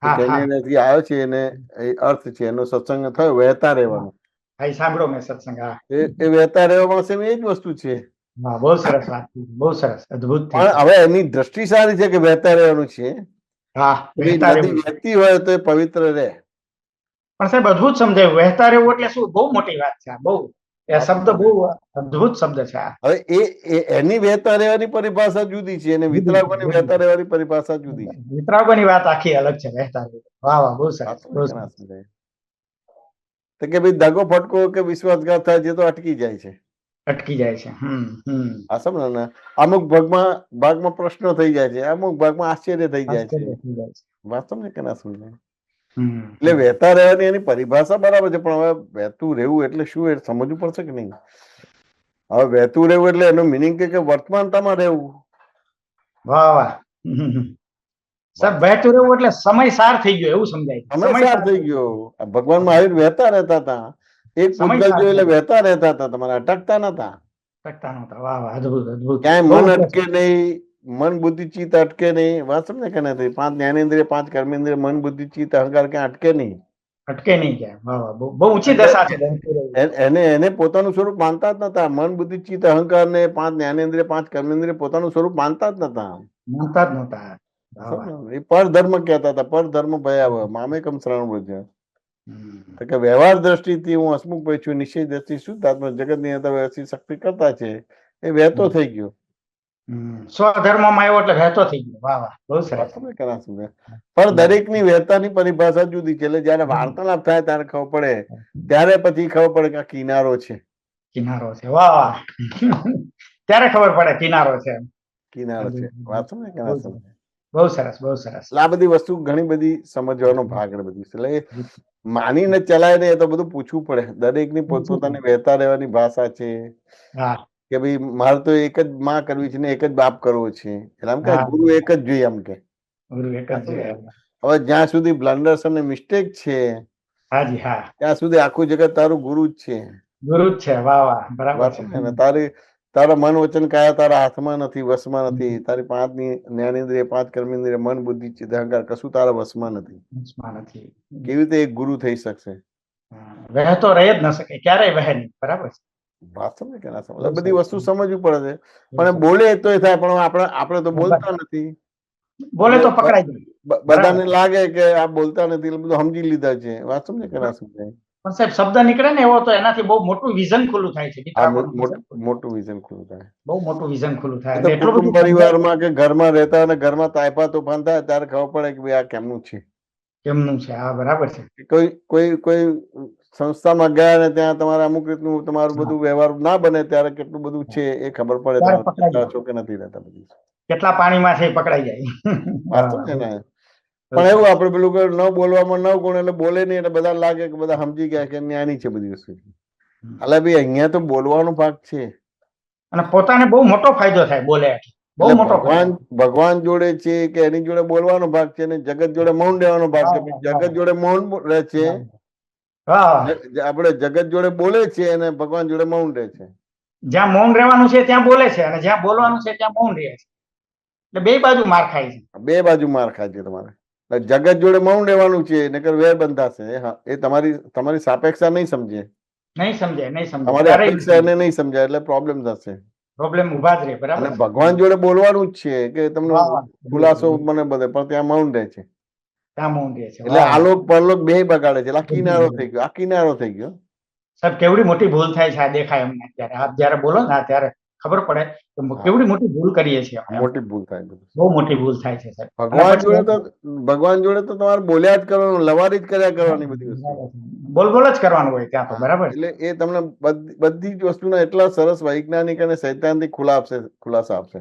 હા, હા. કેનેડાથી આવ્યો છે, એને એ અર્થ છે એનો સત્સંગ થયો, વહેતા રહેવાનું. હા, એ સાંભળો મેં સત્સંગ. હા, એ વહેતા રહેવામાં સેમ એ જ વસ્તુ છે. હા, બહુ સરસ વાત કીધી, બહુ સરસ, અદ્ભુત થઈ પણ ગયું. હવે એની દ્રષ્ટિ સારી છે કે વહેતા રહેવાનું છે. હા, કે ભાઈ વહેતા નદી રહેવું. વહેતી હોય તો એ પવિત્ર રહે. પણ સાહેબ અદ્ભુત સમજાયું. વહેતા રહેવું એટલે શું? બહુ મોટી વાત છે આ. બહુ એ શબ્દ બહુ અદ્ભુત શબ્દ છે આ. હવે એની વહેતા રહેવાની પરિભાષા જુદી છે, અને વિતરાગોની વહેતા રહેવાની પરિભાષા જુદી છે. વિતરાગોની વાત આખી અલગ છે. વહેતા રહેવું. વાહ, વાહ, બહુ સરસ, બહુ કે ના સરસ. સમજાય? તો કે ભાઈ દગો ફટકો કે વિશ્વાસઘાત થાય છે તો અટકી જાય છે. અટકી જાય છે. આ સમજો ને, અમુક ભાગમાં પ્રશ્નો થઈ જાય છે, અમુક ભાગમાં આશ્ચર્ય થઈ જાય છે. આશ્ચર્ય થઈ જાય છે. વાત સમજે કે ના સમજાય? હમ. એટલે વહેતા રહેવાની એની પરિભાષા બરાબર છે, પણ હવે વહેતું રહેવું એટલે શું એ સમજવું પડશે કે નહીં? હવે વહેતું રહેવું એટલે એનો મિનિંગ કે વર્તમાનતામાં રહેવું. વાહ, વાહ. સાહેબ વહેતું રહેવું એટલે સમય સાર થઈ ગયો એવું સમજાય. સમયસાર થઈ ગયો. ભગવાન મહાવીર વહેતા રહેતા હતા. એક સમય પૂતગલ સાર જોઈ એટલે થઈ વહેતા રહેતા હતા, તમારે અટકતા નતા. શકતા નહોતા. વાહ, વાહ, અદ્ભુત, અદ્ભુત. ક્યાંય બહુ મન સરસ. અટકે નહીં, મન બુદ્ધિ ચિત્ત અટકે નહીં. વાત સમજે કે નથી? 5 જ્ઞાનેન્દ્રિય, 5 કર્મેન્દ્રિય, મન બુદ્ધિ ચિત્ત અહંકાર ક્યાં અટકે નહીં. અટકે નહીં ક્યાં. વાહ, વાહ, બહુ ઊંચી એટલે દશા છે વહેતું રહેવું. એને પોતાનું સ્વરૂપ માનતા જ નતા. મન બુદ્ધિ ચિત્ત અહંકાર ને 5 જ્ઞાનેન્દ્રિય, 5 કર્મેન્દ્રિય પોતાનું સ્વરૂપ માનતા જ નતા. માનતા જ નહોતા. વાહ, વાહ. એ પરધર્મ કહેતા હતા. પરધર્મ ભયાવહ મામેકમ શરણં વ્રજ. હમ. તો કે વ્યવહાર દ્રષ્ટિથી હું હસમુખ છું, નિશ્ચય દ્રષ્ટિ શુદ્ધાત્મા જગતની અંદર વ્યવસ્થિત શક્તિ કરતા છે, એ વહેતો થઈ ગયો. સ્વધર્મમાં આવ્યો એટલે વહેતો થઈ ગયો. વાહ, વાહ, બહુ સરસ. સમજે કે ના સમજે? પણ દરેકની વહેતાની પરિભાષા જુદી છે. એટલે જયારે વાર્તાલાપ થાય ત્યારે ખબર પડે, ત્યારે પછી ખબર પડે કે આ કિનારો છે. કિનારો છે. વાહ, વાહ. ત્યારે ખબર પડે કિનારો છે. કિનારો છે. વાત સમજે કે ના સમજે? બહુ સરસ, બહુ સરસ. એટલે આ બધી વસ્તુ ઘણી બધી સમજવાનો ભાગ ને બધી છે. એટલે માનીને ચલાય ને એ તો બધું પૂછવું પડે. દરેકની પોતપોતાની વહેતા રહેવાની ભાષા છે. હા, કે ભાઈ મારે તો એક જ માં કરવી છે ને એક જ બાપ કરવો છે. એટલે આમ કે હા. ગુરુ એક જ જોઈએ એમ કે. ગુરુ એક જ જોઈએ. હવે જ્યાં સુધી બ્લન્ડર્સ અને મિસ્ટેક છે હાજી, હા. ત્યાં સુધી આખું જગત તારું ગુરુ જ છે. ગુરુ જ છે. વાહ, વાહ, બરાબર વાત છે. સમજે ને? તારા મન વચન કાયા તારા હાથમાં નથી, વશમાં નથી. તારી 5 જ્ઞાનેન્દ્રિય, 5 કર્મેન્દ્રિય, મન બુદ્ધિ ચિત્ત અહંકાર કશું તારા વશમાં નથી. વશમાં નથી. કેવી રીતે એક ગુરુ થઈ શકશે? વહેતો રહી જ ન શકે, ક્યારેય વહે નહીં. બરાબર છે. વાત સમજે કે ના સમજે? બધી વસ્તુ સમજવી પડે છે. પણ બોલે તો એ થાય, પણ આપણે તો બોલતા નથી. બોલે તો પકડાઈ જાય. બધાને લાગે કે આ બોલતા નથી એટલે બધું સમજી લીધા છે. વાત સમજે કે ના સમજે? પણ સાહેબ શબ્દ નીકળે ને એવો તો એનાથી બહુ મોટું વિઝન ખુલ્લું થાય છે. આ મોટું વિઝન ખુલ્લું થાય. બહુ મોટું વિઝન ખુલ્લું થાય. એ તો એટલું કુટુંબ બધું પરિવારમાં કે ઘરમાં રહેતા અને ઘરમાં તાયફા તોફાન થાય ત્યારે ખબર પડે કે ભાઈ આ કેમનું છે. કેમનું છે. હા, બરાબર છે. કોઈ સંસ્થામાં ગયા ને ત્યાં તમારે અમુક રીતનું તમારું બધું વ્યવહાર ના બને ત્યારે કેટલું બધું છે એ ખબર પડે. ત્યારે પકડાઈ તમે જાય. છો કે નથી રહેતા બધી. કેટલા પાણીમાં છે એ પકડાઈ જાય. વાત સમજે ને? પણ એવું આપણે પેલું કે ન બોલવામાં 9 ગુણ એટલે બોલે નહીં એટલે બધા લાગે કે બધા સમજી ગયા કે જ્ઞાની છે બધી વસ્તુ. એટલે ભાઈ અહીંયા તો બોલવાનો ભાગ છે. અને પોતાને બહુ મોટો ફાયદો થાય બોલે. બહુ એટલે મોટો ફાયદો. ભગવાન જોડે છે કે એની જોડે બોલવાનો ભાગ છે અને જગત જોડે મૌન રહેવાનો ભાગ છે. જગત જોડે મૌન રહે છે, આપણે જગત જોડે બોલે છે અને ભગવાન જોડે મૌન રહે છે. જ્યાં મૌન રહેવાનું છે ત્યાં બોલે છે અને જ્યાં બોલવાનું છે ત્યાં મૌન રહે છે. એટલે બે બાજુ માર ખાય છે. બે બાજુ માર ખાય છે તમારે. જગત જોડે મૌન રહેવાનું છે નકર વેર બંધાશે. એ તમારી સાપેક્ષા નહીં સમજે. નહીં સમજે, નહીં સમજે. તમારી અપેક્ષા એને નહીં સમજાય એટલે પ્રોબ્લેમ થશે. પ્રોબ્લેમ ઉભા જ રહે. બરાબર. અને ભગવાન જોડે બોલવાનું જ છે કે તમને ખુલાસો મને બધે, પણ ત્યાં મૌન રહે છે. ત્યાં મૌન રહે છે. એટલે આલોક પરલોક બે બગાડે છે. એટલે આ કિનારો થઈ ગયો. આ કિનારો થઈ ગયો. સાહેબ કેવડી મોટી ભૂલ થાય છે આ દેખાય અમને અત્યારે. આપ જયારે બોલો ને ત્યારે ખબર પડે કે કેવડી મોટી ભૂલ કરીએ છીએ આપણે. મોટી ભૂલ થાય બધું. બહુ મોટી ભૂલ થાય છે સાહેબ. ભગવાન જોડે તો તમારે બોલ્યા જ કરવાનું, લવારી જ કર્યા કરવાની બધી વસ્તુ. બોલ જ કરવાનું હોય ત્યાં તો. બરાબર. એટલે એ તમને બધી જ વસ્તુના એટલા સરસ વૈજ્ઞાનિક અને સૈદ્ધાંતિક ખુલાસા આપશે.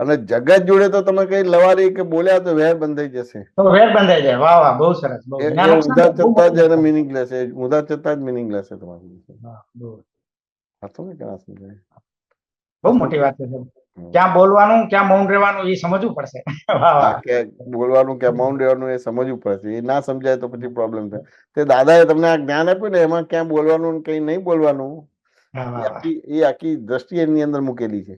અને જગત જોડે તો તમે કઈ લવારી કે બોલ્યા તો વેર બંધાઈ જશે. વેર બંધાઈ જાય. વાહ વાહ, બહુ સરસ. ઉધાર ચત્તા જ એને મિનિંગ લેશે, ઉધાર ચત્તા જ મિનિંગ લેશે તમારી. બહુ મોટી વાત છે. ક્યાં બોલવાનું, ક્યાં મૌન રહેવાનું એ સમજવું પડશે. બોલવાનું ક્યાં મૌન રહેવાનું એ સમજવું પડશે. એ ના સમજાય તો પછી પ્રોબ્લેમ થાય. તે દાદાએ તમને આ જ્ઞાન આપ્યું ને, એમાં ક્યાં બોલવાનું કઈ નહીં બોલવાનું, એ આખી દ્રષ્ટિ એની અંદર મૂકેલી છે.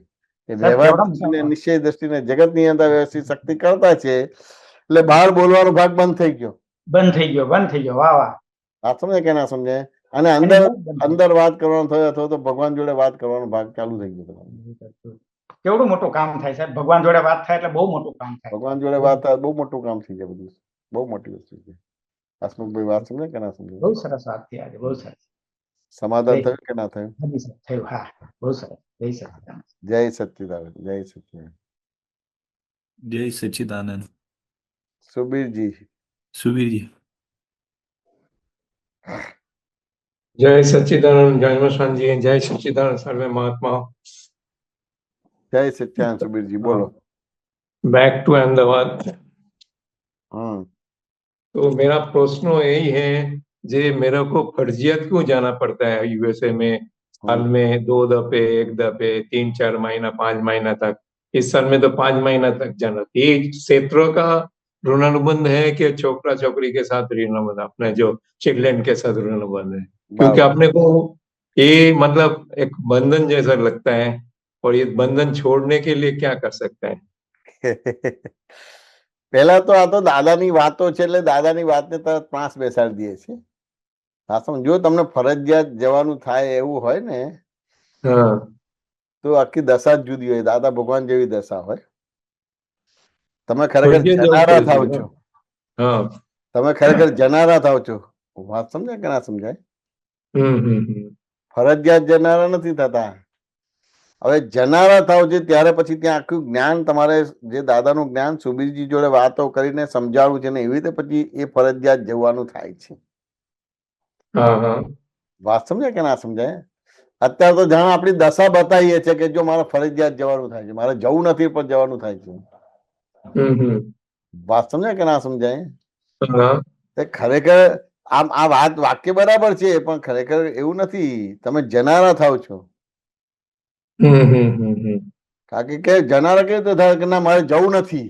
વ્યવહાર દ્રષ્ટિને, નિશ્ચય દ્રષ્ટિને, જગત ની અંદર વ્યવસ્થિત શક્તિ કરતા છે. એટલે બહાર બોલવાનો ભાગ બંધ થઈ ગયો. વાહ વાહ. આ સમજાય કે ના સમજાય? અને અંદર વાત કરવાનો થયો અથવા તો ભગવાન જોડે વાત કરવાનો ભાગ ચાલુ થઈ ગયો. કેવડું મોટું કામ થાય સાહેબ. ભગવાન જોડે વાત થાય એટલે બહુ મોટું કામ થાય. ભગવાન જોડે વાત થાય બહુ મોટું કામ થઈ જાય. બધું બહુ મોટી વસ્તુ છે. હસમુખભાઈ વાત સમજે કે ના સમજે? બહુ સરસ વાત થઈ આજે. બહુ સરસ. સમાધાન થયું કે ના થયું? થયું. હા, બહુ સરસ. જય સચ્ચિદાનંદ. જય સચ્ચિદાનંદ. જય સચ્ચિદાનંદ. સુબીરજી. જય સચ્ચિદાનંદ જન્મસ્થાનજી. જય सच्चिदानंद सर्वे महात्मा. जय सच्चिदानंद सुबीर जी, बोलो. Back to Ahmedabad. तो मेरा प्रश्न यही है, जे मेरे को फर्जियत क्यों जाना पड़ता है यूएसए में? साल में 2 दफे, 1 दफे, 3, 4 महीना, 5 महीना तक. इस साल में तो 5 महीना तक जाना. ये क्षेत्रों का ऋणानुबंध है कि छोकरा छोकरी के साथ ऋणानुबंध, अपने जो चिल्ड्रन के साथ ऋणानुबंध है? क्योंकि अपने को ये मतलब एक बंधन जैसा लगता है, और ये बंधन छोड़ने के लिए क्या कर सकते हैं? પહેલા તો આ તો દાદાની વાતો છે, એટલે દાદાની વાતને તરત પાસ બેસાડી દઈએ છીએ. જો તમને ફરજિયાત જવાનું થાય એવું હોય ને, તો આખી દશા જ જુદી હોય. દાદા ભગવાન જેવી દશા હોય. તમે ખરેખર જનારા થાવ છો. તમે ખરેખર જનારા થાવ છો. વાત સમજાય કે ના સમજાય? ફરજિયાત જનારા નથી થતા. હવે જનારા થાવ છે ત્યારે પછી ત્યાં આખું જ્ઞાન તમારે, જે દાદાનું જ્ઞાન સુબીરજી જોડે વાતો કરીને સમજાવવું છે ને, એવી રીતે પછી એ ફરજિયાત જવાનું થાય છે. વાત સમજાય કે ના સમજાય? અત્યારે તો જાણે આપણી દશા બતાવીએ છે કે જો મારે ફરજિયાત જવાનું થાય છે, મારે જવું નથી પણ જવાનું થાય છે. વાત સમજાય કે ના સમજાય? ખરેખર આ વાક્ય બરાબર છે, પણ ખરેખર એવું નથી. તમે જનારા થાવ છો. કારણ કે જનારા કેવી રીતે થાય કે ના મારે જવું નથી,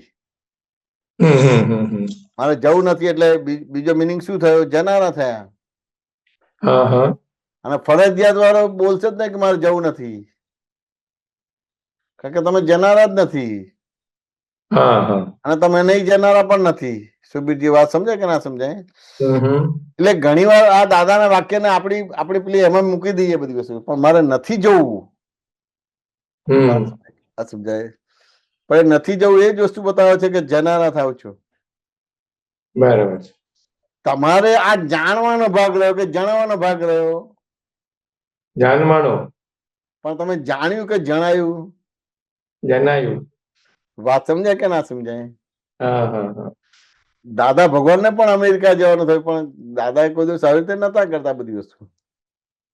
મારે જવું નથી, એટલે બીજો મિનિંગ શું થયો? જનારા થયા. અને ફરજિયાત વાળો બોલશે જ નહીં કે મારે જવું નથી, કારણ કે તમે જનારા જ નથી અને તમે નહીં જનારા પણ નથી. સુબીરજી વાત સમજાય કે ના સમજાય? એટલે ઘણી વાર આ દાદાના વાક્યને આપણી પેલી એમાં મૂકી દઈએ બધી વસ્તુ, પણ મારે નથી જવું. સમજાય? પણ નથી જવું એ જ વસ્તુ બતાવે છે કે જનારા થાવ છો. બરાબર. તમારે આ જાણવાનો ભાગ રહ્યો કે જણાવવાનો ભાગ રહ્યો? જાણવાનો. પણ તમે જાણ્યું કે જણાયું? જણાયું. વાત સમજાય કે ના સમજાય? દાદા ભગવાનને પણ અમેરિકા જવાનું થયું, પણ દાદા કોઈ દિવસ આવી રીતે નતા કરતા બધી વસ્તુ.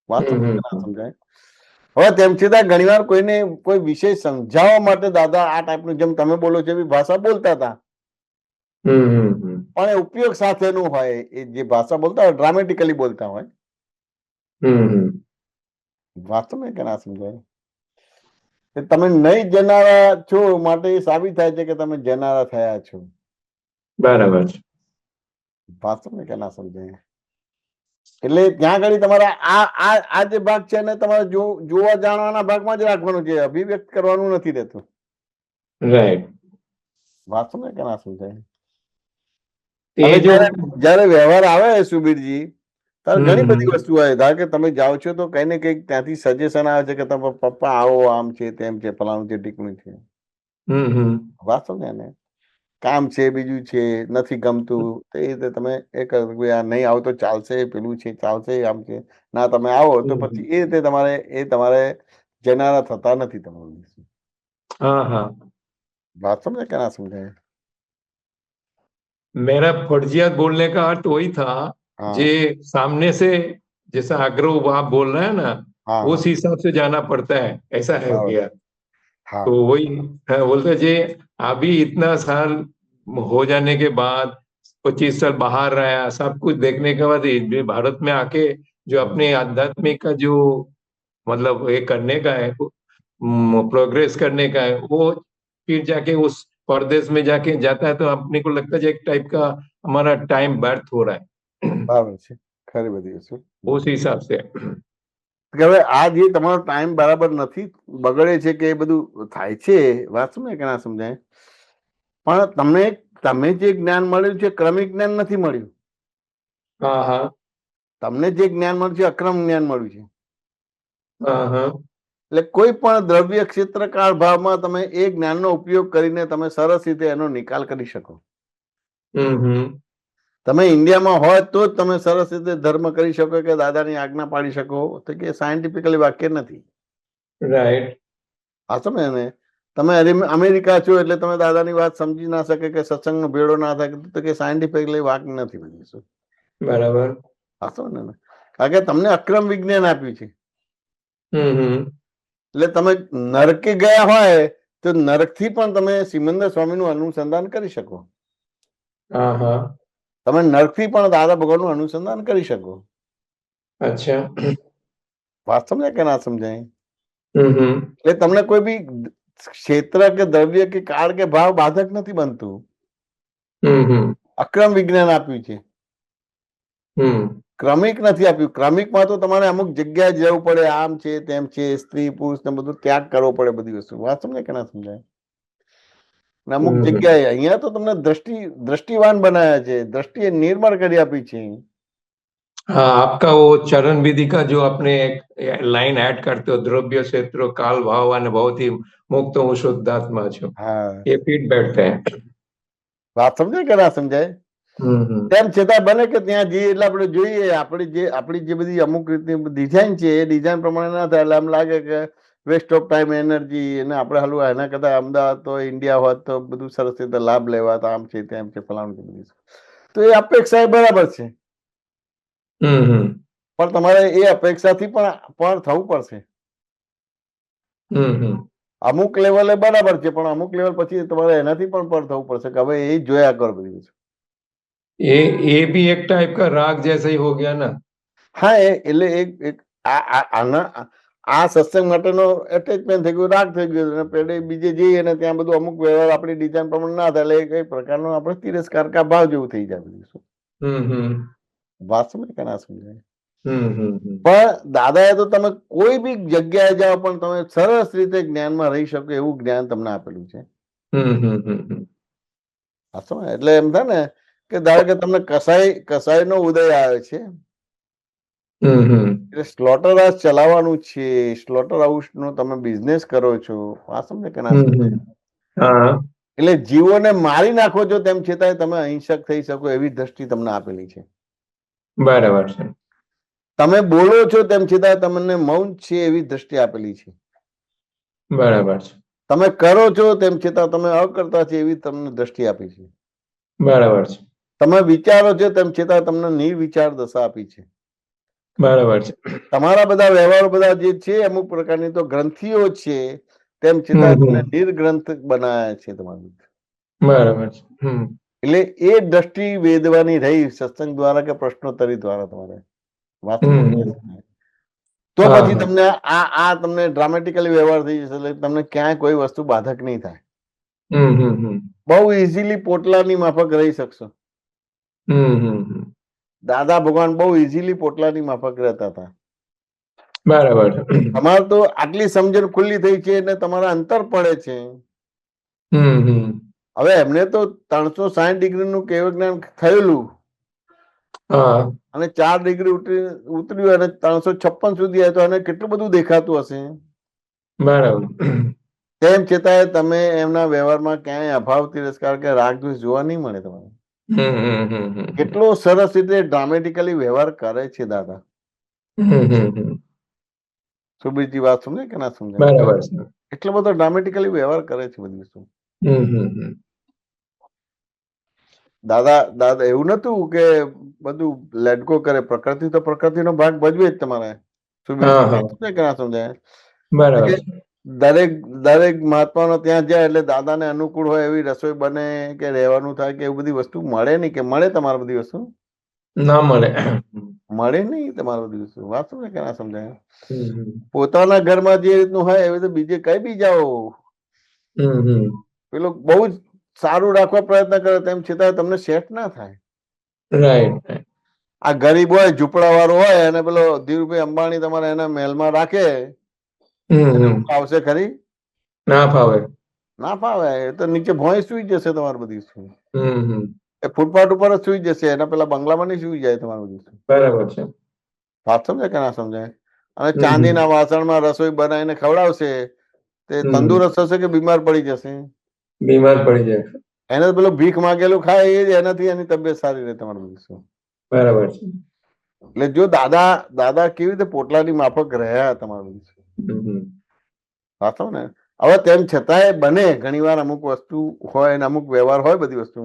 વાત સમજાય કે ના સમજાય? હવે તેમ છતાં ઘણી વાર કોઈને કોઈ વિષય સમજાવવા માટે દાદા આ ટાઈપનું, જેમ તમે બોલો છો એવી ભાષા બોલતા હતા, પણ એ ઉપયોગ સાથેનું હોય. એ જે ભાષા બોલતા હોય ડ્રામેટિકલી બોલતા હોય. વાત સમજાય કે ના સમજાય? તમે નહીં જનારા છો માટે એ સાબિત થાય છે કે તમે જનારા થયા છો. બરાબર. વાત સમજાય કે ના સમજાય? એટલે ત્યાં આગળ તમારે આ જે ભાગ છે ને તમારે જોવા જાણવાના ભાગમાં જ રાખવાનું છે, અભિવ્યક્ત કરવાનું નથી રહેતું. રાઈટ. વાત સમજાય કે ના સમજાય? જયારે વ્યવહાર આવે સુબીરજી, ત્યારે ઘણી બધી વસ્તુ હોય. ધારો કે તમે જાઓ છો તો કઈ ને કઈક ત્યાંથી સજેશન આવે છે કે તમે પપ્પા આવો, આમ છે, તેમ છે, ફલાણું છે, ટીકણું છે. વાત સમજાય ને? કામ છે, બીજું છે, નથી ગમતું, એ રીતે તમે એ કરો આ નહીં આવો તો ચાલશે, પેલું છે ચાલશે, આમ છે. ના તમે આવો તો પછી એ રીતે તમારે જનારા થતા નથી તમારું. हाँ हाँ, बात समझे क्या ना समझे? मेरा फर्जियत बोलने का अर्थ वही था, हाँ जे सामने से जैसा आग्रह आप बोल रहे हैं ना, हाँ उस हाँ हिसाब से जाना पड़ता है, ऐसा है बराबर क्या? हाँ तो वही बोलते जे अभी इतना साल हो जाने के बाद 25 साल बाहर रहा, सब कुछ देखने के बाद ये भारत में आके जो अपने आध्यात्मिक का जो मतलब ये करने का है, प्रोग्रेस करने का है, वो फिर जाके उस परदेश में जाके जाता है तो अपने को लगता है एक टाइप का हमारा टाइम व्यर्थ हो रहा है, બરાબર છે, ખરી બધી વસ્તુ. उस हिसाब से. કે હવે આ જે તમારો ટાઈમ બરાબર નથી બગડે છે કે એ બધું થાય છે, વાત સમજાય કે ના સમજાય? પણ તમે જે જ્ઞાન મળ્યું છે ક્રમિક જ્ઞાન નથી મળ્યું. हाँ हाँ તમને જે જ્ઞાન મળ્યું છે અક્રમ જ્ઞાન મળ્યું છે. हाँ हाँ એટલે કોઈ પણ દ્રવ્ય ક્ષેત્ર કાળ ભાવમાં તમે એ જ્ઞાનનો ઉપયોગ કરીને તમે સરસ રીતે એનો નિકાલ કરી શકો. તમે ઇન્ડિયામાં હોય તો જ તમે સરસ રીતે ધર્મ કરી શકો કે દાદાની આજ્ઞા પાડી શકો, તો કે સાયન્ટિફિકલી વાક્ય નથી. राइट. હા સમજે ને? તમે અમેરિકા છો એટલે તમે દાદાની વાત સમજી ના શકે કે સત્સંગનો ભેડો ના થાય, તો કે સાયન્ટિફિકલી વાક્ય નથી બની શું. बराबर. હા સમજે ને? કારણ કે તમને અક્રમ વિજ્ઞાન આપ્યું છે. એટલે તમે નરકે ગયા હોય તો નરકથી પણ તમે સિમંદર સ્વામીનું અનુસંધાન કરી શકો. हाँ हाँ તમે નરકથી પણ દાદા ભગવાનનું અનુસંધાન કરી શકો. अच्छा. વાત સમજાય કે ના સમજાય? हम्म એટલે તમને કોઈ બી ક્ષેત્ર કે દ્રવ્ય કે કાળ કે ભાવ બાધક નથી બનતું. અક્રમ વિજ્ઞાન આપ્યું છે, ક્રમિક નથી આપ્યું. ક્રમિકમાં તો તમારે અમુક જગ્યાએ જવું પડે, આમ છે તેમ છે, સ્ત્રી પુરુષ ને બધું ત્યાગ કરવો પડે બધી વસ્તુ. વાત સમજાય કે ના સમજાય? અમુક જગ્યાએ અહીંયા તો તમને દ્રષ્ટિવાન બનાવ્યા છે, દ્રષ્ટિએ નિર્મળ કરી આપી છે. हाँ, आपका वो चरण विधि का जो आपने एक लाइन ऐड करते हो, द्रव्य क्षेत्र काल भाव અને बहुत ही मुक्त हूँ शुद्धात्मा છું, હા ये फिट बैठते हैं. વાત સમજાય કે ના સમજાય? તેમ છતાં બને કે ત્યાં જઈએ એટલે આપણે જોઈએ આપણી જે બધી અમુક રીતની ડિઝાઇન છે એ ડિઝાઇન પ્રમાણે ના થાય એટલે આમ લાગે કે વેસ્ટ ઓફ ટાઈમ એનર્જી, અને આપણે હાલું એના કરતા અમદાવાદ તો ઇન્ડિયા હોત તો બધું સરસ રીતે લાભ લેવા, તો આમ છે તેમ છે ફલાણું છે બધું. તો એ અપેક્ષા એ બરાબર છે, પણ તમારે એ અપેક્ષાથી પણ થવું પડશે. અમુક લેવલે બરાબર છે, પણ અમુક લેવલ પછી તમારે એનાથી પણ પર થવું પડશે કે હવે એ જોયા કરો બધી વસ્તુ. ये भी एक टाइप का राग जैसा ही हो गया ना. હા એટલે એક આ સત્સંગ માટેનો એટેચમેન્ટ થઈ ગયું, રાગ થઈ ગયું, અને પેલે બીજે જઈએ અને ત્યાં બધું અમુક વ્યવહાર આપણી ડિઝાઇન પ્રમાણે ના થાય એટલે કઈ પ્રકારનો આપણે તિરસ્કાર કા ભાવ જેવું થઈ જાય. વાત સમજ કે ના સમજાય? પણ દાદાએ તો તમે કોઈ બી જગ્યાએ જાઓ પણ તમે સરસ રીતે જ્ઞાનમાં રહી શકો એવું જ્ઞાન તમને આપેલું છે. એટલે એમ થાય ને કે ધારો કે તમને કસાઈનો ઉદય આવે છે એટલે સ્લોટર હાઉસ ચલાવવાનું છે, સ્લોટર હાઉસ નો તમે બિઝનેસ કરો છો. આ સમજે કે ના સમજાય? એટલે જીવોને મારી નાખો છો તેમ છતાંય તમે અહિંસક થઈ શકો એવી દ્રષ્ટિ તમને આપેલી છે. બરાબર છે. તમે બોલો છો તેમ છતાં તમને મૌન છે એવી દ્રષ્ટિ આપેલી છે. બરાબર છે. તમે કરો છો તેમ છતાં તમે અકર્તા છે એવી તમને દ્રષ્ટિ આપી છે. બરાબર છે. તમે વિચારો છો તેમ છતાં તમને નિર્વિચાર દશા આપી છે. બરાબર છે. તમારા બધા વ્યવહારો બધા જે છે અમુક પ્રકારની તો ગ્રંથિઓ છે, તેમ છતાં તમને નિર્ગ્રંથ બનાવ્યા છે તમારી. બરાબર છે. એટલે એ દ્રષ્ટિ વેદવાની રહી સત્સંગ દ્વારા કે પ્રશ્નોત્તરી દ્વારા તમારે વાત તો પછી તમને આ તમને ડ્રામેટિકલી વ્યવહાર થઈ જશે, એટલે તમને ક્યાંય કોઈ વસ્તુ બાધક નહીં થાય. બહુ ઇઝીલી પોટલાની માફક રહી શકશો. દાદા ભગવાન બહુ ઇઝીલી પોટલાની માફક રહેતા હતા. બરાબર. તમારે તો આટલી સમજણ ખુલ્લી થઈ છે એટલે તમારા અંતર પડે છે. હવે એમને તો 360 ડિગ્રીનું કેવ જ્ઞાન થયેલું અને 4 ડિગ્રી ઉતર્યું અને 356 સુધી આવ્યો તો એને કેટલું બધું દેખાતું હશે. બરાબર. તેમ છતાંય તમે એમના વ્યવહારમાં ક્યાંય અભાવ તિરસ્કાર કે રાગ દ્વેષ જોવા નહીં મળે તમારે. કેટલો સરસ રીતે ડ્રામેટિકલી વ્યવહાર કરે છે દાદા. સુબીરજી વાત સમજાય કે ના સમજાય? બરાબર છે. એટલો બધો ડ્રામેટિકલી વ્યવહાર કરે છે બધી વસ્તુ. દાદા દાદા એવું નતું કે બધું લેટગો કરે. પ્રકૃતિ તો પ્રકૃતિનો ભાગ ભજવે જ તમારે. સુબીરજી વાત સમજાય કે ના સમજાય? બરાબર છે. દરેક દરેક મહાત્માનો ત્યાં જાય એટલે દાદાને અનુકૂળ હોય એવી રસોઈ બને કે રહેવાનું થાય કે એવું બધી વસ્તુ મળે નહીં. કે મળે તમારે બધી વસ્તુ? ના મળે. મળે નહીં તમારે બધી વસ્તુ. વાત સમજાય કે ના સમજાય? પોતાના ઘરમાં જે રીતનું હોય એવી રીતે બીજે કઈ બી જાઓ, પેલો બહુ જ સારું રાખવા પ્રયત્ન કરે તેમ છતાં તમને સેટ ના થાય. રાઈટ. આ ગરીબ હોય, ઝૂંપડા વાળો હોય અને પેલો ધીરુભાઈ અંબાણી તમારે એના મહેલમાં રાખે, આવશે ખરી? ના ફાવે. ના ફાવે. એ તો નીચે ભોંય સુઈ જશે તમારી બધી વસ્તુ. એ ફૂટપાથ ઉપર જ સુઈ જશે. એના પેલા બંગલામાં નહીં સુઈ જાય તમારી બધી વસ્તુ. બરાબર છે. વાત સમજાય કે ના સમજાય? અને ચાંદીના વાસણમાં રસોઈ બનાવીને ખવડાવશે તે તંદુરસ્ત હશે કે બીમાર પડી જશે? બીમાર પડી જાય. એને પેલો ભીખ માંગેલું ખાય એ જ એનાથી એની તબિયત સારી રહે તમારી બધી વસ્તુ. બરાબર છે. એટલે જો દાદા કેવી રીતે પોટલાની માફક રહ્યા તમારી બધી વસ્તુ. વાંચો ને. હવે તેમ છતાંય બને ઘણી વાર અમુક વસ્તુ હોય ને અમુક વ્યવહાર હોય બધી વસ્તુ.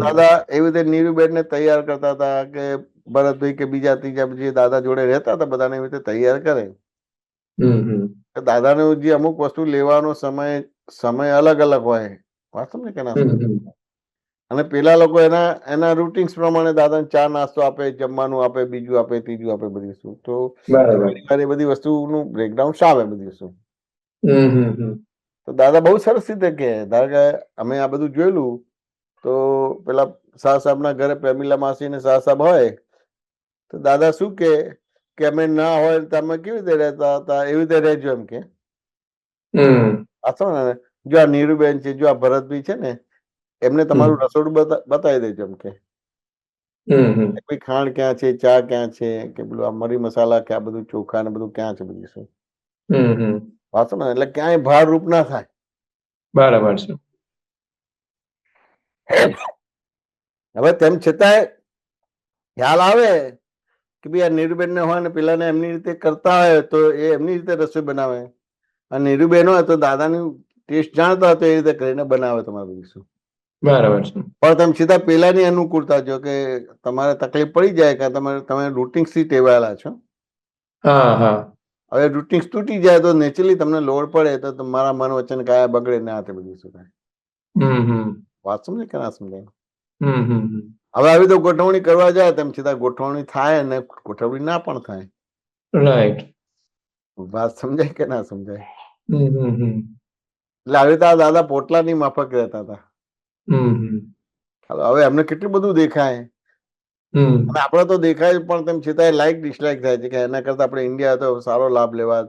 દાદા એવી રીતે નીરુબેન ને તૈયાર કરતા હતા કે ભરતભાઈ કે બીજા ત્રીજા જે દાદા જોડે રહેતા હતા બધાને એવી રીતે તૈયાર કરે. દાદાને જે અમુક વસ્તુ લેવાનો સમય અલગ અલગ હોય. વાંચો ને કે ના? અને પેલા લોકો એના રૂટીન્સ પ્રમાણે દાદાને ચા નાસ્તો આપે, જમવાનું આપે, બીજું આપે, ત્રીજું આપે બધી વસ્તુ. તો એ બધી વસ્તુનું બ્રેકડાઉન શાવે બધી વસ્તુ. તો દાદા બહુ સરસ રીતે કે ધારો કે અમે આ બધું જોયેલું તો પેલા શાહ સાહેબના ઘરે પ્રેમીલા માસી ને શાહ સાહેબ હોય તો દાદા શું કે અમે ના હોય તમે કેવી રીતે રહેતા હતા એવી રીતે રહેજો એમ કે. ને જો આ નીરુબેન છે, જો આ ભરતભાઈ છે ને એમને તમારું રસોડું બતાવી દેજો એમ કે. કોઈ ખાંડ ક્યાં છે, ચા ક્યાં છે, કે પેલું આ મરી મસાલા કે આ બધું ચોખા ને બધું ક્યાં છે બધું શું. વાંચો ને એટલે ક્યાંય ભાર રૂપ ના થાય. બરાબર છે. હવે તેમ છતાંય ખ્યાલ આવે કે ભાઈ આ નીરુબેન ને હોય ને પેલા ને એમની રીતે કરતા હોય તો એ એમની રીતે રસોઈ બનાવે. અને નીરુબેન હોય તો દાદાની ટેસ્ટ જાણતા હોય તો એ રીતે કરીને બનાવે તમારે બધું. બરાબર છે. પણ તેમ છતાં પેલાની અનુકૂળતા જો કે તમારે તકલીફ પડી જાય કે તમે રૂટીન્સ થી ટેવાયેલા છો. હવે રૂટીન્સ તૂટી જાય તો નેચરલી તમને લોડ પડે તો તમારા મન વચન કાયા બગડે ના તે બધું શું થાય. વાત સમજે કે ના સમજાય? હવે આવી તો ગોઠવણી કરવા જાય તેમ છતાં ગોઠવણી થાય ને ગોઠવણી ના પણ થાય. રાઈટ. વાત સમજાય કે ના સમજાય? એટલે આવી રીતે દાદા પોટલાની માફક રહેતા હતા. હવે એમને કેટલું બધું દેખાય અને આપડે તો દેખાય પણ તેમ છતાં લાઈક ડિસલાઈક થાય છે કે એના કરતા આપણે ઇન્ડિયા તો સારો લાભ લેવા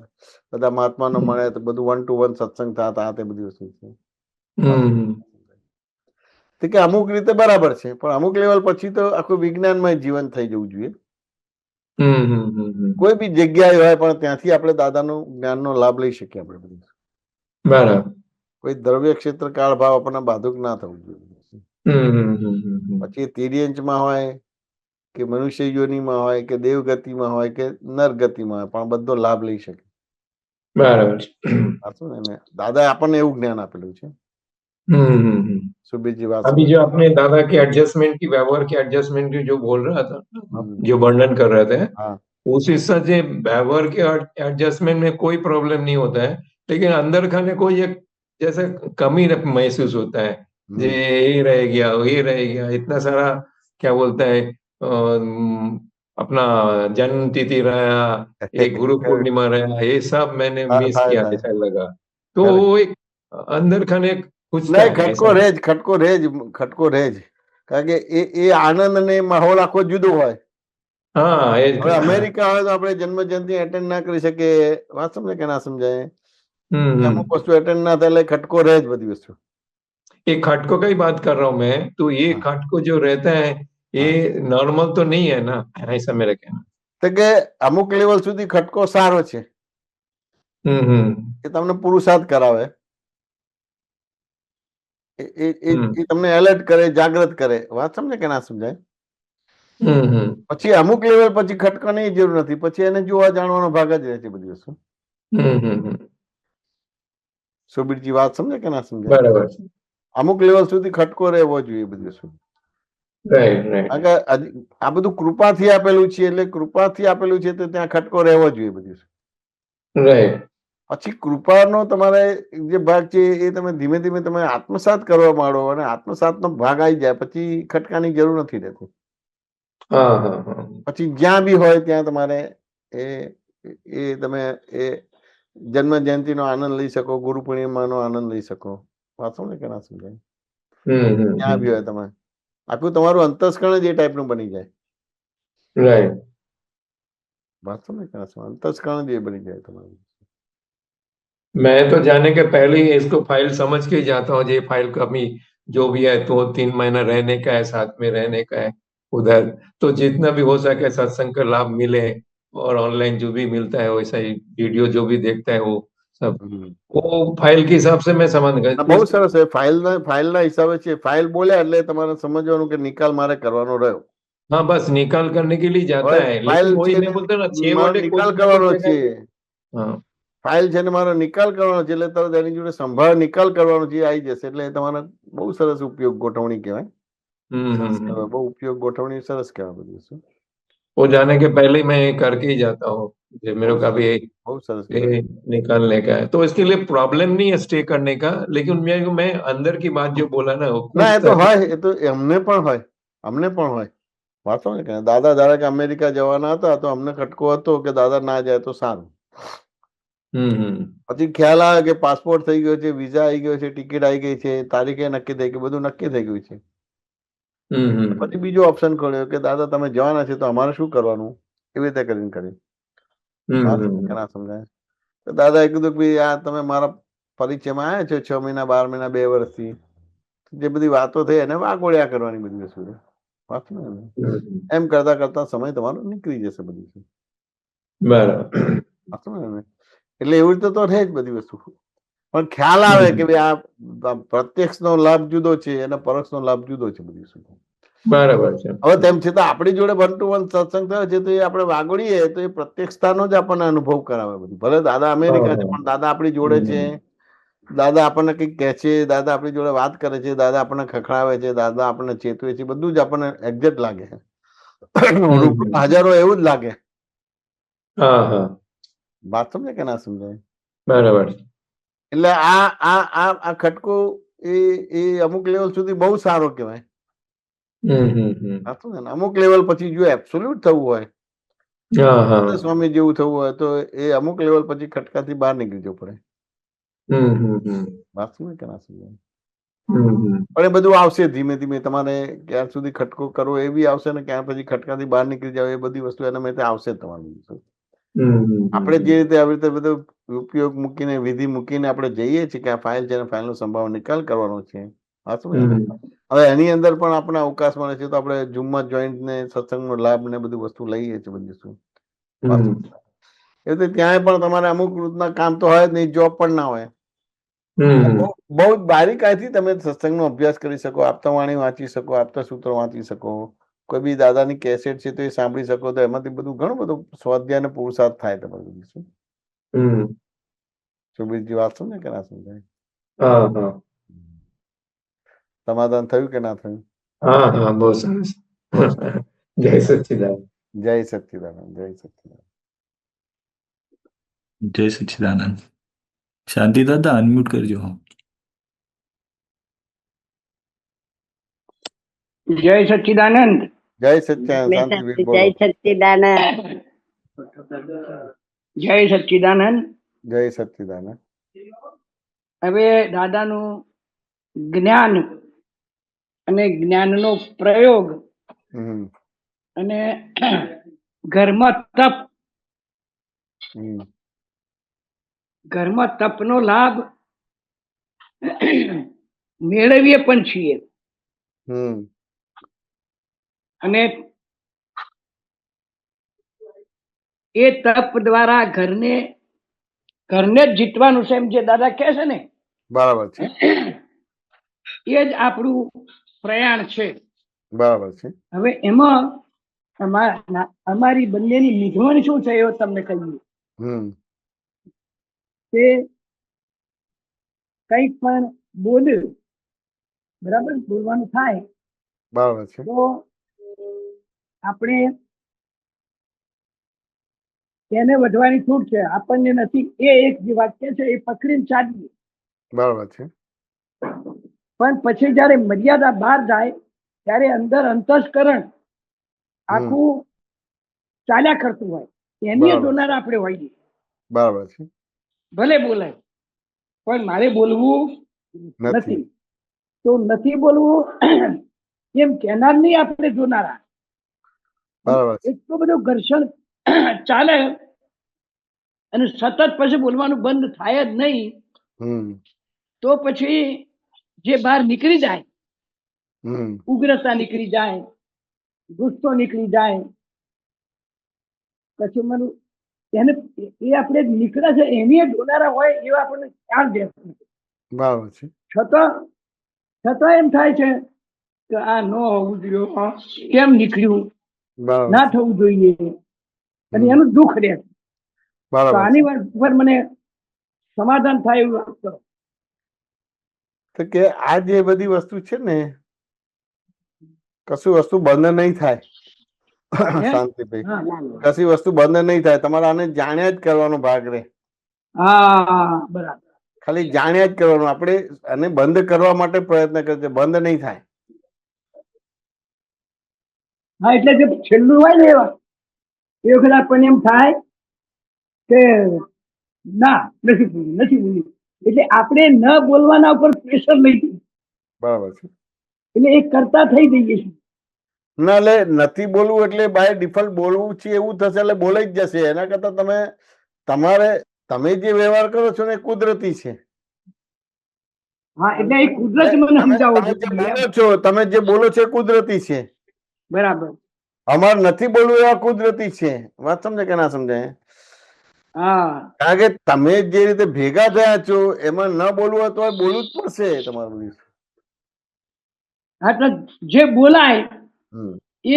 બધા મહાત્માનો મળે તો બધું 1 to 1 સત્સંગ થતા તે બધી વસ્તુ છે કે અમુક રીતે બરાબર છે પણ અમુક લેવલ પછી તો આખું વિજ્ઞાનમય જીવન થઈ જવું જોઈએ. કોઈ બી જગ્યાએ હોય પણ ત્યાંથી આપણે દાદાનું જ્ઞાનનો લાભ લઈ શકીએ આપણે બધું. બરાબર. કોઈ દ્રવ્ય ક્ષેત્ર કાળ ભાવ આપણને બાધુક ના થવું જોઈએ. પછી તિર્યંચમાં હોય કે મનુષ્ય યોનિમાં હોય કે દેવગતિમાં હોય કે નરગતિમાં હોય પણ બધો લાભ લઈ શકે. બરાબર. દાદા આપણને એવું જ્ઞાન આપેલું છે. सुबीर जी बात अभी जो आपने दादा के एडजस्टमेंट की व्यवहार के एडजस्टमेंट की जो बोल रहा था, जो वर्णन कर रहे थे, उस हिस्से से व्यवहार के एडजस्टमेंट में कोई प्रॉब्लम नहीं होता है, लेकिन अंदर खाने को एक जैसे कमी महसूस होता है, ये रह गया इतना सारा क्या बोलता है अपना जन्म तिथि रहा, एक गुरु पूर्णिमा रहा, ये सब मैंने मिस किया ऐसा लगा. तो एक अंदर खाने ખટકો રેજ કારણ કે એ આનંદ ને માહોલ આખો જુદો હોય. હવે અમેરિકા હોય તો આપણે જન્મ જયંતિ એટેન્ડ ના કરી શકીએ. વાત સમજે કે ના સમજાય? અમુક વસ્તુ એટેન્ડ ના થાય એટલે ખટકો રહે જ બધી વસ્તુ. एक खटको का ही बात कर रहा हूँ मैं, तो ये खटको जो रहता है ये नॉर्मल तो नहीं है ना, ऐसा मेरा कहना. તો કે અમુક લેવલ સુધી ખટકો સારો છે. એ તમને પુરુષાર્થ કરાવે, એ તમને એલર્ટ કરે, જાગૃત કરે. વાત સમજે કે ના સમજાય? પછી અમુક લેવલ પછી ખટકાની જરૂર નથી, પછી એને જોવા જાણવાનો ભાગ જ રહે છે બધી વસ્તુ. સુબીરજી વાત સમજે કે ના સમજે? બરાબર છે. અમુક લેવલ સુધી ખટકો રહેવો જોઈએ બધી વસ્તુ. કારણ કે આ બધું કૃપાથી આપેલું છે, એટલે કૃપાથી આપેલું છે તો ત્યાં ખટકો રહેવો જોઈએ બધી વસ્તુ. પછી કૃપાનો તમારે જે ભાગ છે એ તમે ધીમે ધીમે તમે આત્મસાત કરવા માંડો, અને આત્મસાતનો ભાગ આવી જાય પછી ખટકાની જરૂર નથી રહેતી. પછી જ્યાં બી હોય ત્યાં તમારે એ તમે એ જન્મ જયંતિનો આનંદ લઈ શકો, ગુરુ પૂર્ણિમાનો આનંદ લઈ શકો. વાંચો ને કે ના સમજાય? ત્યાં બી હોય તમે આખું તમારું અંતસ્કરણ જ એ ટાઈપનું બની જાય. વાંચો ને કે ના સમજાય? अंतस्करण જ એ બની જાય તમારું. मैं तो जाने के पहले ही इसको फाइल समझ के जाता हूँ, ये फाइल का भी जो भी है तो 3 महीना रहने का है, साथ में रहने का है उधर, तो जितना भी हो सके सत्संग का लाभ मिले, और ऑनलाइन जो भी मिलता है वैसा ही वीडियो जो भी देखता है वो सब, वो फाइल के हिसाब से मैं समझ गया. બહુ સરસ છે. ફાઇલના હિસાબે છે. ફાઇલ બોલ્યા એટલે તમારે સમજવાનું કે નિકાલ મારે કરવાનો રહ્યો. हाँ, बस निकाल करने के लिए जाता है, फाइल लेकिन वही मैं बोलता ना 6 वाटे નિકાલ કરવાનો છે. हाँ, ફાઇલ છે ને મારો નિકાલ કરવાનો છે, એટલે તરત એની જોડે સંભાળ નિકાલ કરવાનો છે આવી જશે, એટલે તમારે બહુ સરસ ઉપયોગ ગોઠવણી કહેવાય. બહુ ઉપયોગ ગોઠવણી સરસ કહેવાય બધી વસ્તુ. वो जाने के पहले ही मैं करके ही जाता हूँ, मेरे को अभी बहुत सरस निकालने का है, तो इसके लिए प्रॉब्लम नहीं है स्टे करने का, लेकिन मैं अंदर की बात जो बोला ना ના એ તો હોય, એ તો અમને પણ હોય. વાંચો ને કે દાદા ધારા કે અમેરિકા જવાના હતા તો અમને ખટકો હતો કે દાદા ના જાય તો સારું. પછી ખ્યાલ આવે કે પાસપોર્ટ થઈ ગયો છે, વિઝા આવી ગયો છે, ટિકિટ આવી ગઈ છે, તારીખે નક્કી થઈ ગઈ, બધું નક્કી થઈ ગયું છે. પછી બીજો ઓપ્શન ખોલ્યો કે દાદા તમે જવાના છે તો અમારે શું કરવાનું, એવી રીતે કરીને કર્યું. ના સમજાય? તો દાદાએ કીધું કે ભાઈ આ તમે મારા પરિચયમાં આવ્યા છો 6 મહિના 12 મહિના 2 વર્ષથી, જે બધી વાતો થઈ એને વાગોળ્યા કરવાની બધી વસ્તુ. એમ કરતા કરતા સમય તમારો નીકળી જશે બધી. બરાબર. એટલે એવી રીતે તો રહે જ બધી વસ્તુ. પણ ખ્યાલ આવે કે ભાઈ આ પ્રત્યક્ષ નો લાભ જુદો છે અને પરોક્ષ નો લાભ જુદો છે બધી વસ્તુ. બરાબર છે. હવે તેમ છતાં આપણી જોડે 1 to 1 સત્સંગ થયો છે તો એ આપણે વાગોળીએ તો એ પ્રત્યક્ષતાનો જ આપણને અનુભવ કરાવે બધું. ભલે દાદા અમેરિકા છે પણ દાદા આપણી જોડે છે, દાદા આપણને કંઈક કહે છે, દાદા આપણી જોડે વાત કરે છે, દાદા આપણને ખખડાવે છે, દાદા આપણને ચેતવે છે, બધું જ આપણને એક્ઝેક્ટ લાગે. હજારો એવું જ લાગે. વાત સમજે કે ના સમજાય? બરાબર. એટલે આ ખટકો એ અમુક લેવલ સુધી બહુ સારો કહેવાય. અમુક લેવલ પછી જો એબ્સોલ્યુટ થવું હોય, સ્વામી જેવું થવું હોય તો એ અમુક લેવલ પછી ખટકાથી બહાર નીકળી જવું પડે. વાત સમજે કે ના સમજાય? પણ એ બધું આવશે ધીમે ધીમે. તમારે ક્યાં સુધી ખટકો કરવો એ બી આવશે ને ક્યાં પછી ખટકાથી બહાર નીકળી જાવ એ બધી વસ્તુ એના માટે આવશે તમારી. આપણે જે રીતે આવી રીતે બધો ઉપયોગ મૂકીને વિધિ મૂકીને આપણે જઈએ છીએ કે આ ફાઇલ છે, ફાઇલનો સંભાવ નિકાલ કરવાનો છે. હવે એની અંદર પણ આપણે અવકાશ મળે છે તો આપણે ઝૂમમાં જોઈન્ટ ને સત્સંગનો લાભ ને બધી વસ્તુ લઈએ છીએ બધી વસ્તુ. એટલે ત્યાંય પણ તમારે અમુક રીતના કામ તો હોય જ નહીં, જોબ પણ ના હોય. બહુ બારીકાઈથી તમે સત્સંગનો અભ્યાસ કરી શકો, આપતા વાણી વાંચી શકો, આપતા સૂત્રો વાંચી શકો, કોઈ બી દાદાની કેસેટ છે તો એ સાંભળી શકો, તો એમાંથી બધું ઘણું બધું સ્વાધ્યાય અને પુરુષાર્થ થાય તમારું. સુબીરજી વાત સમજે કે ના સમજાય? સમાધાન થયું કે ના થયું? બહુ સરસ. જય સચ્ચિદાનંદ. જય સચ્ચિદાનંદ. જય સચ્ચિદાનંદ. જય સચ્ચિદાનંદ. શાંતિ દાદા અનમ્યુટ કરજો. જય સચ્ચિદાનંદ. જય સચ્ચિદાનંદ. જય સચ્ચિદાનંદ. જય સચ્ચિદાનંદ. જય સચ્ચિદાનંદ. હવે દાદાનું જ્ઞાન અને જ્ઞાનનો પ્રયોગ અને ઘરમાં તપનો લાભ મેળવીએ પણ છીએ. અને એ તપ દ્વારા ઘરને જ જીતવાનું છે એમ જે દાદા કહે છે ને, બરાબર છે. એ જ આપણું પ્રયાણ છે. બરાબર છે. હવે એમાં અમારી બંનેની નિધવણ શું છે એવો તમને કહીએ કે કંઈક પણ બોલ્યું, બરાબર, બોલવાનું થાય બરાબર છે. તો આપણે તેને વધવાની છૂટ છે, આપણને નથી. એ એક જે વાક્ય છે એ પકડીને ચાલીએ. બરાબર છે. પણ પછી જયારે મર્યાદા બહાર જાય ત્યારે અંદર અંતસ્કરણ આખું ચાલ્યા કરતું હોય, એની જોનાર આપણે હોઈએ. બરાબર છે. ભલે બોલાય પણ મારે બોલવું નથી, તો નથી બોલવું એમ કહેનાર નહીં, આપણે જોનારા. એટલું બધું ઘર્ષણ ચાલે અને સતત પછી બોલવાનું બંધ થાય જ નહીં, તો પછી જે બહાર નીકળી જાય, ઉગ્રતા નીકળી જાય, ગુસ્સો નીકળી જાય, પછી મને એને એ આપણે નીકળે છે એની ડોનારા હોય એવા આપણને ખ્યાલ દેતો નથી. બરાબર છે. છતાં એમ થાય છે કે આ ન હોવું જોઈએ, કેમ નીકળ્યું, ના થવું જોઈએ, અને એનું દુઃખ રહે. તો આની પર મને સમાધાન થાય એવું વાત કરો. તો કે આ જે બધી વસ્તુ છે ને, કશું વસ્તુ બંધ નહીં થાય. શાંતિભાઈ, કશી વસ્તુ બંધ નહીં થાય. તમારે આને જાણ્યા જ કરવાનો ભાગ રહે. બરાબર. ખાલી જાણ્યા જ કરવાનું. આપણે આને બંધ કરવા માટે પ્રયત્ન કરશે, બંધ નહીં થાય. હા, એટલે જે છેલ્લું હોય ને એવા એ વખત આપણને એમ થાય કે ના, નથી બોલ્યું. એટલે આપણે ન બોલવાના ઉપર પ્રેશર લઈ દઈએ. બરાબર છે. એટલે એ કરતા થઈ જઈએ છીએ. ના, એટલે નથી બોલવું એટલે બાય ડિફોલ્ટ બોલવું છે એવું થશે, એટલે બોલાઈ જ જશે. એના કરતા તમે જે વ્યવહાર કરો છો ને એ કુદરતી છે. હા, એટલે એ કુદરતી મને સમજાવો છો. તમે જે બોલો છો એ કુદરતી છે. બરાબર. અમારે નથી બોલવું એવા કુદરતી છે. વાત સમજે કે ના સમજાય? કારણ કે તમે જે રીતે ભેગા થયા છો એમાં ન બોલવું હોય તો બોલવું જ પડશે તમારું. એટલે જે બોલાય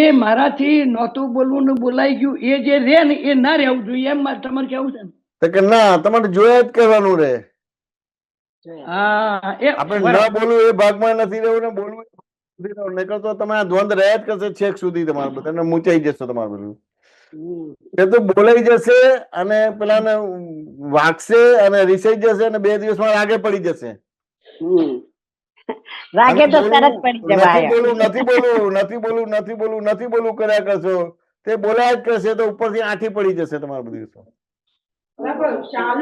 એ મારાથી નહોતું બોલવું ને બોલાઈ ગયું, એ જે રે ને એ ના રહેવું જોઈએ, એમ તમારે કેવું છે? કે ના, તમારે જોયા જ કરવાનું રે. આપણે ના બોલવું એ ભાગમાં નથી રહેવું ને બોલવું નહીં કરતો તમે આ દ્વંદ રહ્યા જ કરશે છેક સુધી. તમારે બધાને મૂંચાઈ જશે. તમારે બધું એ તો બોલાઈ જશે અને પેલાને વાગશે અને રીસાઈ જશે અને 2 દિવસમાં રાગે પડી જશે. રાગે તો તરત પડી જવાય. નથી બોલવું કર્યા કરશો, તે બોલાય જ કરશે તો ઉપરથી આંઠી પડી જશે તમારે બધું.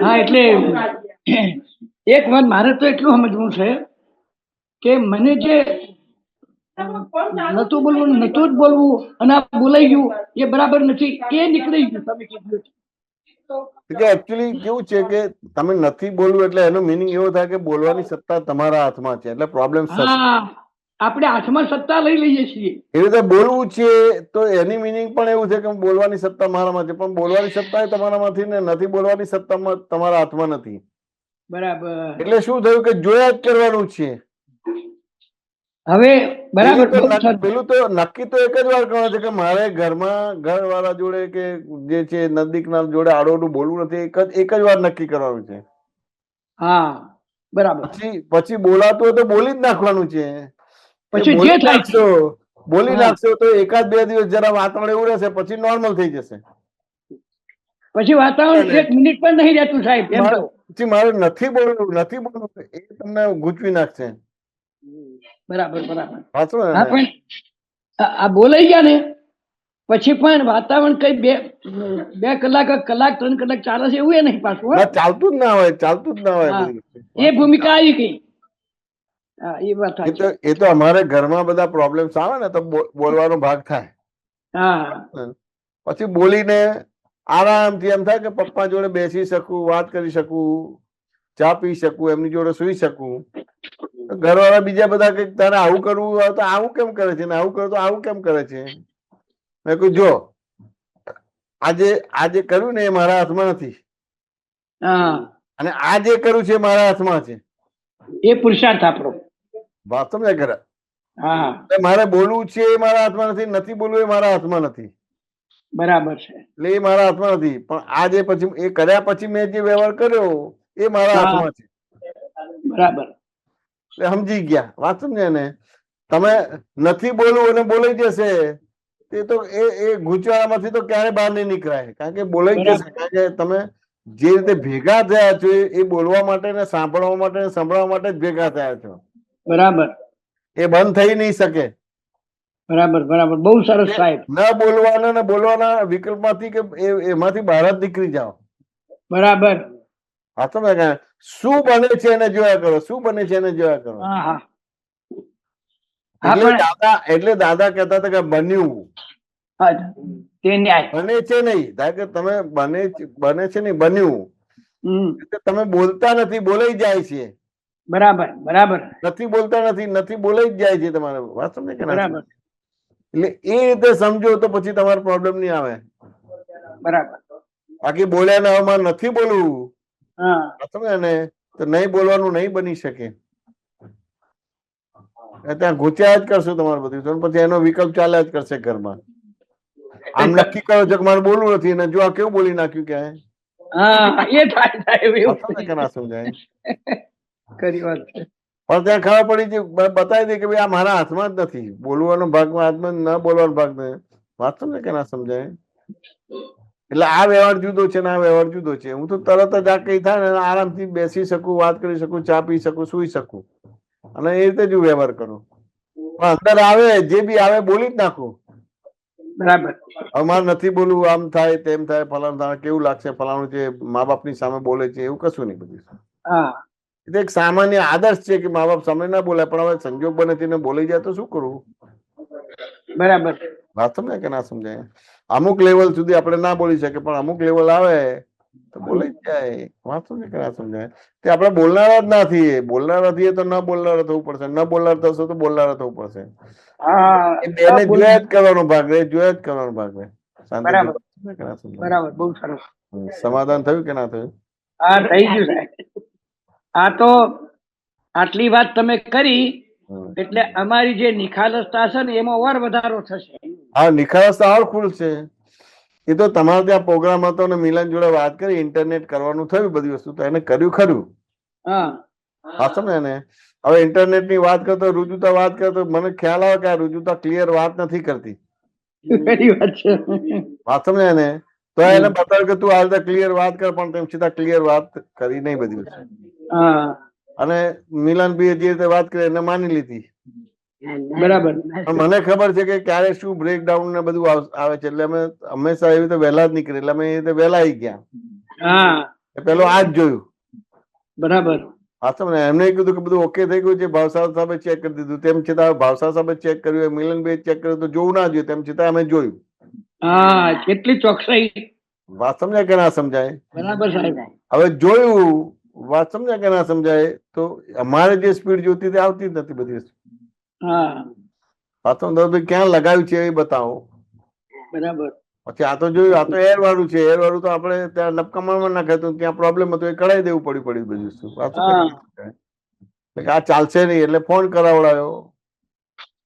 હા, એટલે એક વાત મારે તો એટલું સમજવું છે કે મને જે નતું બોલવું, નતું જ બોલવું અને બોલાઈ ગયું એ બરાબર નથી, એ નીકળી ગયું. તમે કીધું એકચ્યુઅલી કેવું છે કે તમે નથી બોલવું એટલે એનો મિનિંગ એવો થાય કે બોલવાની સત્તા તમારા હાથમાં છે, એટલે પ્રોબ્લેમ થશે. આપણે હાથમાં સત્તા લઈ લઈએ છીએ. એ રીતે બોલવું છે તો એની મિનિંગ પણ એવું છે કે બોલવાની સત્તા મારામાં છે, પણ બોલવાની સત્તા એ તમારામાંથી ને નથી બોલવાની સત્તા તમારા હાથમાં નથી. બરાબર. એટલે શું થયું કે જોયા જ કરવાનું છે. હવે બરાબર. પેલું તો નક્કી તો એક જ વાર કરવાનું છે કે મારે ઘરમાં ઘરવાળા જોડે કે જે છે નજીકના જોડે આડોડું બોલવું નથી. એક જ વાર નક્કી કરવાનું છે. હા, બરાબર. પછી બોલાતું હોય તો બોલી જ નાખવાનું છે. પછી જે થાય બોલી નાખશો તો 1-2 દિવસ જરા વાતાવરણ એવું રહેશે, પછી નોર્મલ થઈ જશે. પછી વાતાવરણ 1 મિનિટ પણ નહીં રહેતું સાહેબ. પછી મારે નથી બોલવું એ તમને ગૂંચવી નાખશે. બરાબર. પણ આ બોલાઈ ગયા ને પછી પણ વાતાવરણ કઈ 2 કલાક 3 કલાક ચાલે છે એવું એ નહીં પાછું. ચાલતું જ ના હોય. એ ભૂમિકા આવી ગઈ. એ વાત એ તો અમારે ઘરમાં બધા પ્રોબ્લેમ્સ આવે ને તો બોલવાનો ભાગ થાય. પછી બોલીને આરામથી એમ થાય કે પપ્પા જોડે બેસી શકું, વાત કરી શકું, ચા પી શકું, એમની જોડે સુઈ શકું. ઘરવાળા બીજા બધા કઈક તારે આવું કરવું હોય તો આવું કેમ કરે છે, આવું કરે તો આવું કેમ કરે છે. મેં કહ્યું જો આજે કર્યું ને એ મારા હાથમાં નથી, અને આ જે કર્યું છે એ મારા હાથમાં છે. એ પુરુષાર્થ આપણો. વાત સમજાય ખરા? મારે બોલવું છે એ મારા હાથમાં નથી બોલવું એ મારા હાથમાં નથી. બરાબર છે. એટલે એ મારા હાથમાં નથી, પણ આ જે પછી એ કર્યા પછી મેં જે વ્યવહાર કર્યો એ મારા હા. હાથમાં છે. બરાબર. એટલે સમજી ગયા, વાત સમજ્યા ને? તમે નથી બોલવું અને બોલાઈ જશે, તે તો એ ગૂંચવાડામાંથી તો ક્યારે બહાર નહીં નીકળાય, કારણ કે બોલાઈ જ જશે. કારણ કે તમે જે રીતે ભેગા થયા છો એ બોલવા માટે ને સાંભળવા માટે ને સંભળાવવા માટે જ ભેગા થયા છો. બરાબર. એ બંધ થઈ નહીં શકે. બરાબર બરાબર, બહુ સરસ સાહેબ. ન બોલવાના ને બોલવાના વિકલ્પમાંથી કે એમાંથી બહાર જ નીકળી જાઓ. બરાબર. હા તો મેં શું બને છે એને જોયા કરો, શું બને છે એને જોયા કરો. હા હા. એટલે દાદા કહેતા હતા કે બન્યું તે ન્યાય. બને છે નહીં, ધારો કે તમે બને છે નહીં, બન્યું. એટલે તમે બોલતા નથી, બોલાઈ જાય છે. બરાબર બરાબર. નથી બોલતા નથી બોલાઈ જ જાય છે. તમારે વાત સમજે કે ના? બરાબર. એટલે એ રીતે સમજો તો પછી તમારો પ્રોબ્લેમ નહીં આવે. બરાબર. બાકી બોલ્યા ને હવે નથી બોલવું, હા. સમજે ને? તો નહીં બોલવાનું નહીં બની શકે. ત્યાં ગુચ્યા જ કરશું તમારું બધું, પછી એનો વિકલ્પ ચાલ્યા જ કરશે ઘરમાં. આમ નક્કી કરો છો કે મારે બોલવું નથી, અને જો આ કેવું બોલી નાખ્યું કે ના સમજાય. ખરી વાત છે. પણ ત્યાં ખબર પડી છે, બતાવી દે કે ભાઈ આ મારા હાથમાં જ નથી, બોલવાનો ભાગમાં હાથમાં, ન બોલવાનો ભાગ નહીં. વાત સમજે કે ના સમજાય? એટલે આ વ્યવહાર જુદો છે ને આ વ્યવહાર જુદો છે. હું તો તરત જ આ કઈ થાય ને આરામથી બેસી શકું, વાત કરી શકું, ચા પી શકું, સુઈ શકું, અને એ રીતે જ વ્યવહાર કરું. પણ અંદર આવે જે બી આવે બોલી જ નાખું. બરાબર. હવે મારે નથી બોલવું, આમ થાય તેમ થાય, ફલાણું થાય, કેવું લાગશે, ફલાણું છે, મા બાપની સામે બોલે છે, એવું કશું નહીં. બધું એટલે એક સામાન્ય આદર્શ છે કે મા બાપ સામે ના બોલાય, પણ હવે સંજોગ બને તેને બોલાઈ જાય તો શું કરવું? બરાબર. વાત સમજાય કે ના સમજાય? અમુક લેવલ સુધી આપણે ના બોલી શકીએ, પણ અમુક લેવલ આવે તો બોલાઈ જાય. વાત સમજાય કે ના સમજાય? તે આપણે બોલનારા જ નથી. બોલનારા નથી તો ન બોલનારા થવું પડશે, ન બોલનાર થશો તો બોલનારા થવું પડશે. એ બેને જોયા જ કરવાનો ભાગ રહે, જોયા જ કરવાનો ભાગ રહે. બરાબર. બહુ સરસ. સમાધાન થયું કે ના થયું? હા, થઈ ગયું સાહેબ. આ તો આટલી વાત તમે કરી એટલે અમારી જે નિખાલસતા છે ને એમાં ઓર વધારો થશે. હા, નિખાલસતા ઓર ખુલશે. એ તો તમારે ત્યાં પ્રોગ્રામ હતો ને મિલન જોડે વાત કરી, ઇન્ટરનેટ કરવાનું થયું, બધી વસ્તુ તો એને કર્યું ખરું. હા સમજે ને? હવે ઇન્ટરનેટ ની વાત કરતો, રુજુતા વાત કરતો, મને ખ્યાલ આવે કે આ રુજુતા ક્લિયર વાત નથી કરતી. વાત સમજે ને? તો એને બતાવ્યું કે તું આ રીતે ક્લિયર વાત કર, પણ તેમ છતાં ક્લિયર વાત કરી નહીં બધી વસ્તુ. અને મિલનભાઈ જે રીતે વાત કરી એને માની લીધી. બરાબર. મને ખબર છે કે ક્યારે શું બ્રેકડાઉન ને બધું આવે છે, એટલે અમે હંમેશા એવી રીતે વહેલા જ નીકળે, એટલે અમે એ રીતે વહેલા આવી ગયા. પેલો આ જ જોયું. બરાબર. હા, એમને કીધું કે બધું ઓકે થઈ ગયું છે, ભાવસાર સાહેબે ચેક કરી દીધું, તેમ છતાં ભાવસાર સાહેબે ચેક કર્યું, મિલનભાઈ ચેક કર્યું, તો જોવું ના જોઈએ, તેમ છતાં અમે જોયું. હા, કેટલી ચોકસાઈ. વાત સમજાય કે ના સમજાય? બરાબર સાહેબ. હવે જોયું, વાત સમજાય કે ના સમજાય? તો અમારે જે સ્પીડ જોતી હતી આવતી જ નથી બધી વસ્તુ. ભાઈ ક્યાં લગાવ્યું છે એ બતાવો. બરાબર. પછી આ તો જોયું, આ તો એર વાળું છે, એર વાળું તો આપણે ત્યાં લપકામાં નાખે તો ત્યાં પ્રોબ્લેમ હતો, એ કઢાઈ દેવું પડી બધી વસ્તુ. આ ચાલશે નહીં, એટલે ફોન કરાવડાયો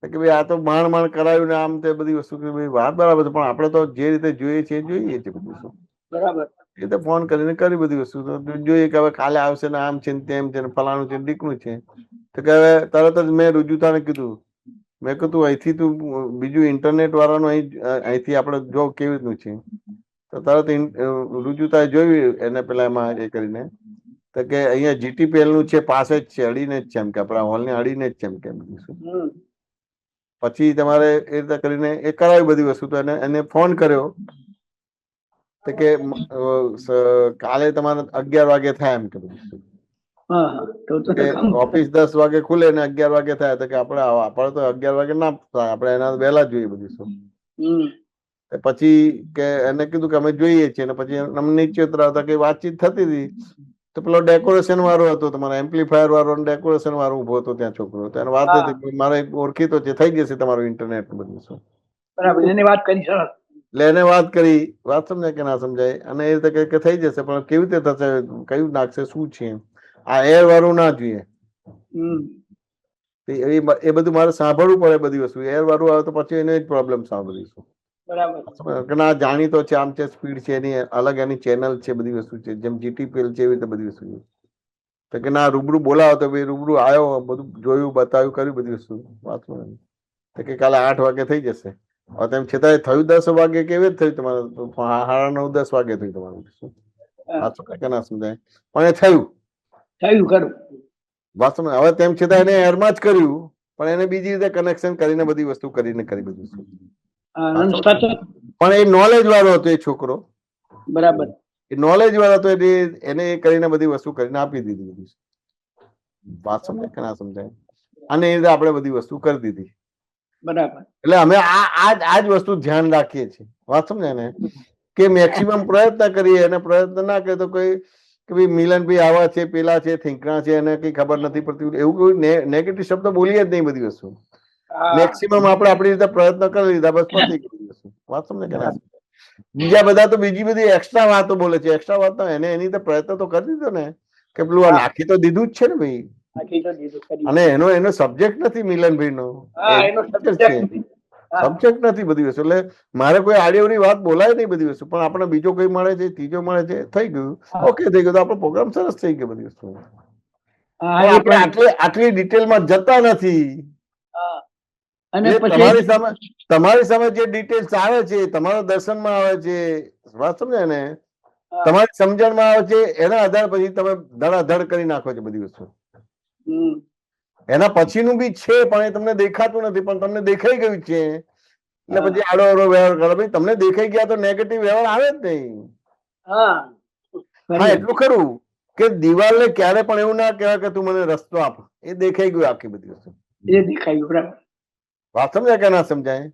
કે ભાઈ આ તો માંડ કરાવ્યું ને આમ તે બધી વસ્તુ. વાત બરાબર છે, પણ આપણે તો જે રીતે જોઈએ છે એ જોઈએ છે બધી વસ્તુ. બરાબર. એ તો ફોન કરીને કરી બધી વસ્તુ, તો જોઈએ કે હવે કાલે આવશે ને આમ છે ને તેમ છે ને ફલાણું છે ને ડીકણું છે. તો કે હવે તરત જ મેં રુજુતાને કીધું, મેં કીધું અહીંથી તું બીજું ઇન્ટરનેટ વાળાનું અહીંથી આપણે જો કેવી રીતનું છે. તો તરત રુજુતાએ જોયું એને પેલા એમાં એ કરીને, તો કે અહીંયા જીટીપીએલ નું છે, પાસે જ છે, અડીને જ છે, એમ કે આપણા હોલ ને અડીને જ છે, એમ કે બધું. પછી તમારે એ રીતે કરીને એ કરાવી બધી વસ્તુ. તો એને ફોન કર્યો તો કે કાલે તમારે 11 વાગે થાય, એમ કે બધું. ઓફિસ 10 વાગે ખુલે ને 11 વાગે થાય, તો કે આપણે તો 11 વાગે ના થાય, આપણે એના વહેલા જોઈએ બધી. પછી કે એને કીધું કે અમે જોઈએ છીએ, ને પછી અમને નીચે ઉતરાવતા કે વાતચીત થતી હતી. તો પેલો ડેકોરેશન વાળો હતો, તમારો એમ્પ્લીફાયર વાળો ડેકોરેશન વાળો ઉભો હતો ત્યાં છોકરો. તો એને વાત હતી મારે ઓળખીતો છે, થઈ જશે તમારું ઇન્ટરનેટ બધું. બરાબર. એને વાત કરી સરસ. એટલે એને વાત કરી, વાત સમજાય કે ના સમજાય? અને એ રીતે કે થઈ જશે, પણ કેવી રીતે થશે, કયું નાખશે, શું છે, આ એર વાળું ના જોઈએ. એ બધું મારે સાંભળવું પડે બધી વસ્તુ. એર વાળું આવે તો પછી એને જ પ્રોબ્લેમ સાંભળીશું. બરાબર કે ના જાણીતો છે, આમ છે, સ્પીડ છે, એની અલગ એની ચેનલ છે, બધી વસ્તુ છે, જેમ જીટીપીએલ છે એવી રીતે બધી વસ્તુ છે. તો કે ના રૂબરૂ બોલાવો તો ભાઈ રૂબરૂ આવ્યો, બધું જોયું, બતાવ્યું, કર્યું બધી વસ્તુ. વાંચવાનું તો કે કાલે 8 વાગે થઈ જશે. હવે તેમ છતાંય થયું 10 વાગે કેવી રીતે થયું તમારે? 9:30-10 વાગે થયું તમારું. વાંચો કે ના સમજાય, પણ એ થયું ખરું. વાસ્તવમાં. હવે તેમ છતાં એને એરમાં જ કર્યું, પણ એને બીજી રીતે કનેક્શન કરીને બધી વસ્તુ કરીને કરી બધી વસ્તુ. પણ એ નોલેજ વાળો હતો એ છોકરો. બરાબર. એ નોલેજ વાળો હતો એટલે એને એ કરીને બધી વસ્તુ કરીને આપી દીધી બધી. વાત સમજાય કે ના સમજાય? અને એ રીતે આપણે બધી વસ્તુ કરી દીધી. બરાબર. એટલે અમે આ જ વસ્તુ ધ્યાન રાખીએ છીએ. વાત સમજાય ને? કે મેક્સિમમ પ્રયત્ન કરીએ, અને પ્રયત્ન ના કરીએ તો કોઈ કે ભાઈ મિલનભાઈ આવા છે, પેલા છે, થીંકણા છે, એને કઈ ખબર નથી પડતી, એવું કોઈ નેગેટિવ શબ્દ બોલીએ જ નહીં બધી વસ્તુ. મેક્સિમમ આપણે આપણી રીતે પ્રયત્ન કરી લીધા, બસ પતી ગઈ વસ્તુ. વાત સમજે કે ના? બીજા બધા તો બીજી બધી એક્સ્ટ્રા વાતો બોલે છે. એક્સ્ટ્રા વાતો એને એની રીતે પ્રયત્ન તો કરી દીધો ને, કે પેલું આ નાખી તો દીધું જ છે ને ભાઈ. અને એનો સબ્જેક્ટ નથી મિલનભાઈ નો, સબ્જેક્ટ નથી બધી વસ્તુ. એટલે મારે કોઈ આડીઅવળી વાત બોલાય નહીં બધી વસ્તુ, પણ આપણે બીજો કોઈ મળે છે, ત્રીજો મળે છે, થઈ ગયું, ઓકે થઈ ગયું, તો આપણો પ્રોગ્રામ સરસ થઈ ગયો બધી વસ્તુ. આપણે આટલી ડિટેલમાં જતા નથી. તમારી સામે જે ડિટેલ્સ આવે છે, તમારા દર્શનમાં આવે છે, વાત સમજાય ને, તમારી સમજણમાં આવે છે, એના આધાર પછી તમે ધડાધડ કરી નાખો છો બધી વસ્તુ. એના પછીનું બી છે, પણ એ તમને દેખાતું નથી, પણ તમને દેખાઈ ગયું છે, એટલે પછી આડો આડો વ્યવહાર કરો. ભાઈ તમને દેખાઈ ગયા તો નેગેટિવ વ્યવહાર આવે જ નહીં. હા, એટલું ખરું કે દિવાલને ક્યારે પણ એવું ના કહેવાય કે તું મને રસ્તો આપ. એ દેખાઈ ગયું આખી બધી વસ્તુ. એ દેખાઈ ગયું. બરાબર. વાત સમજાય કે ના સમજાય?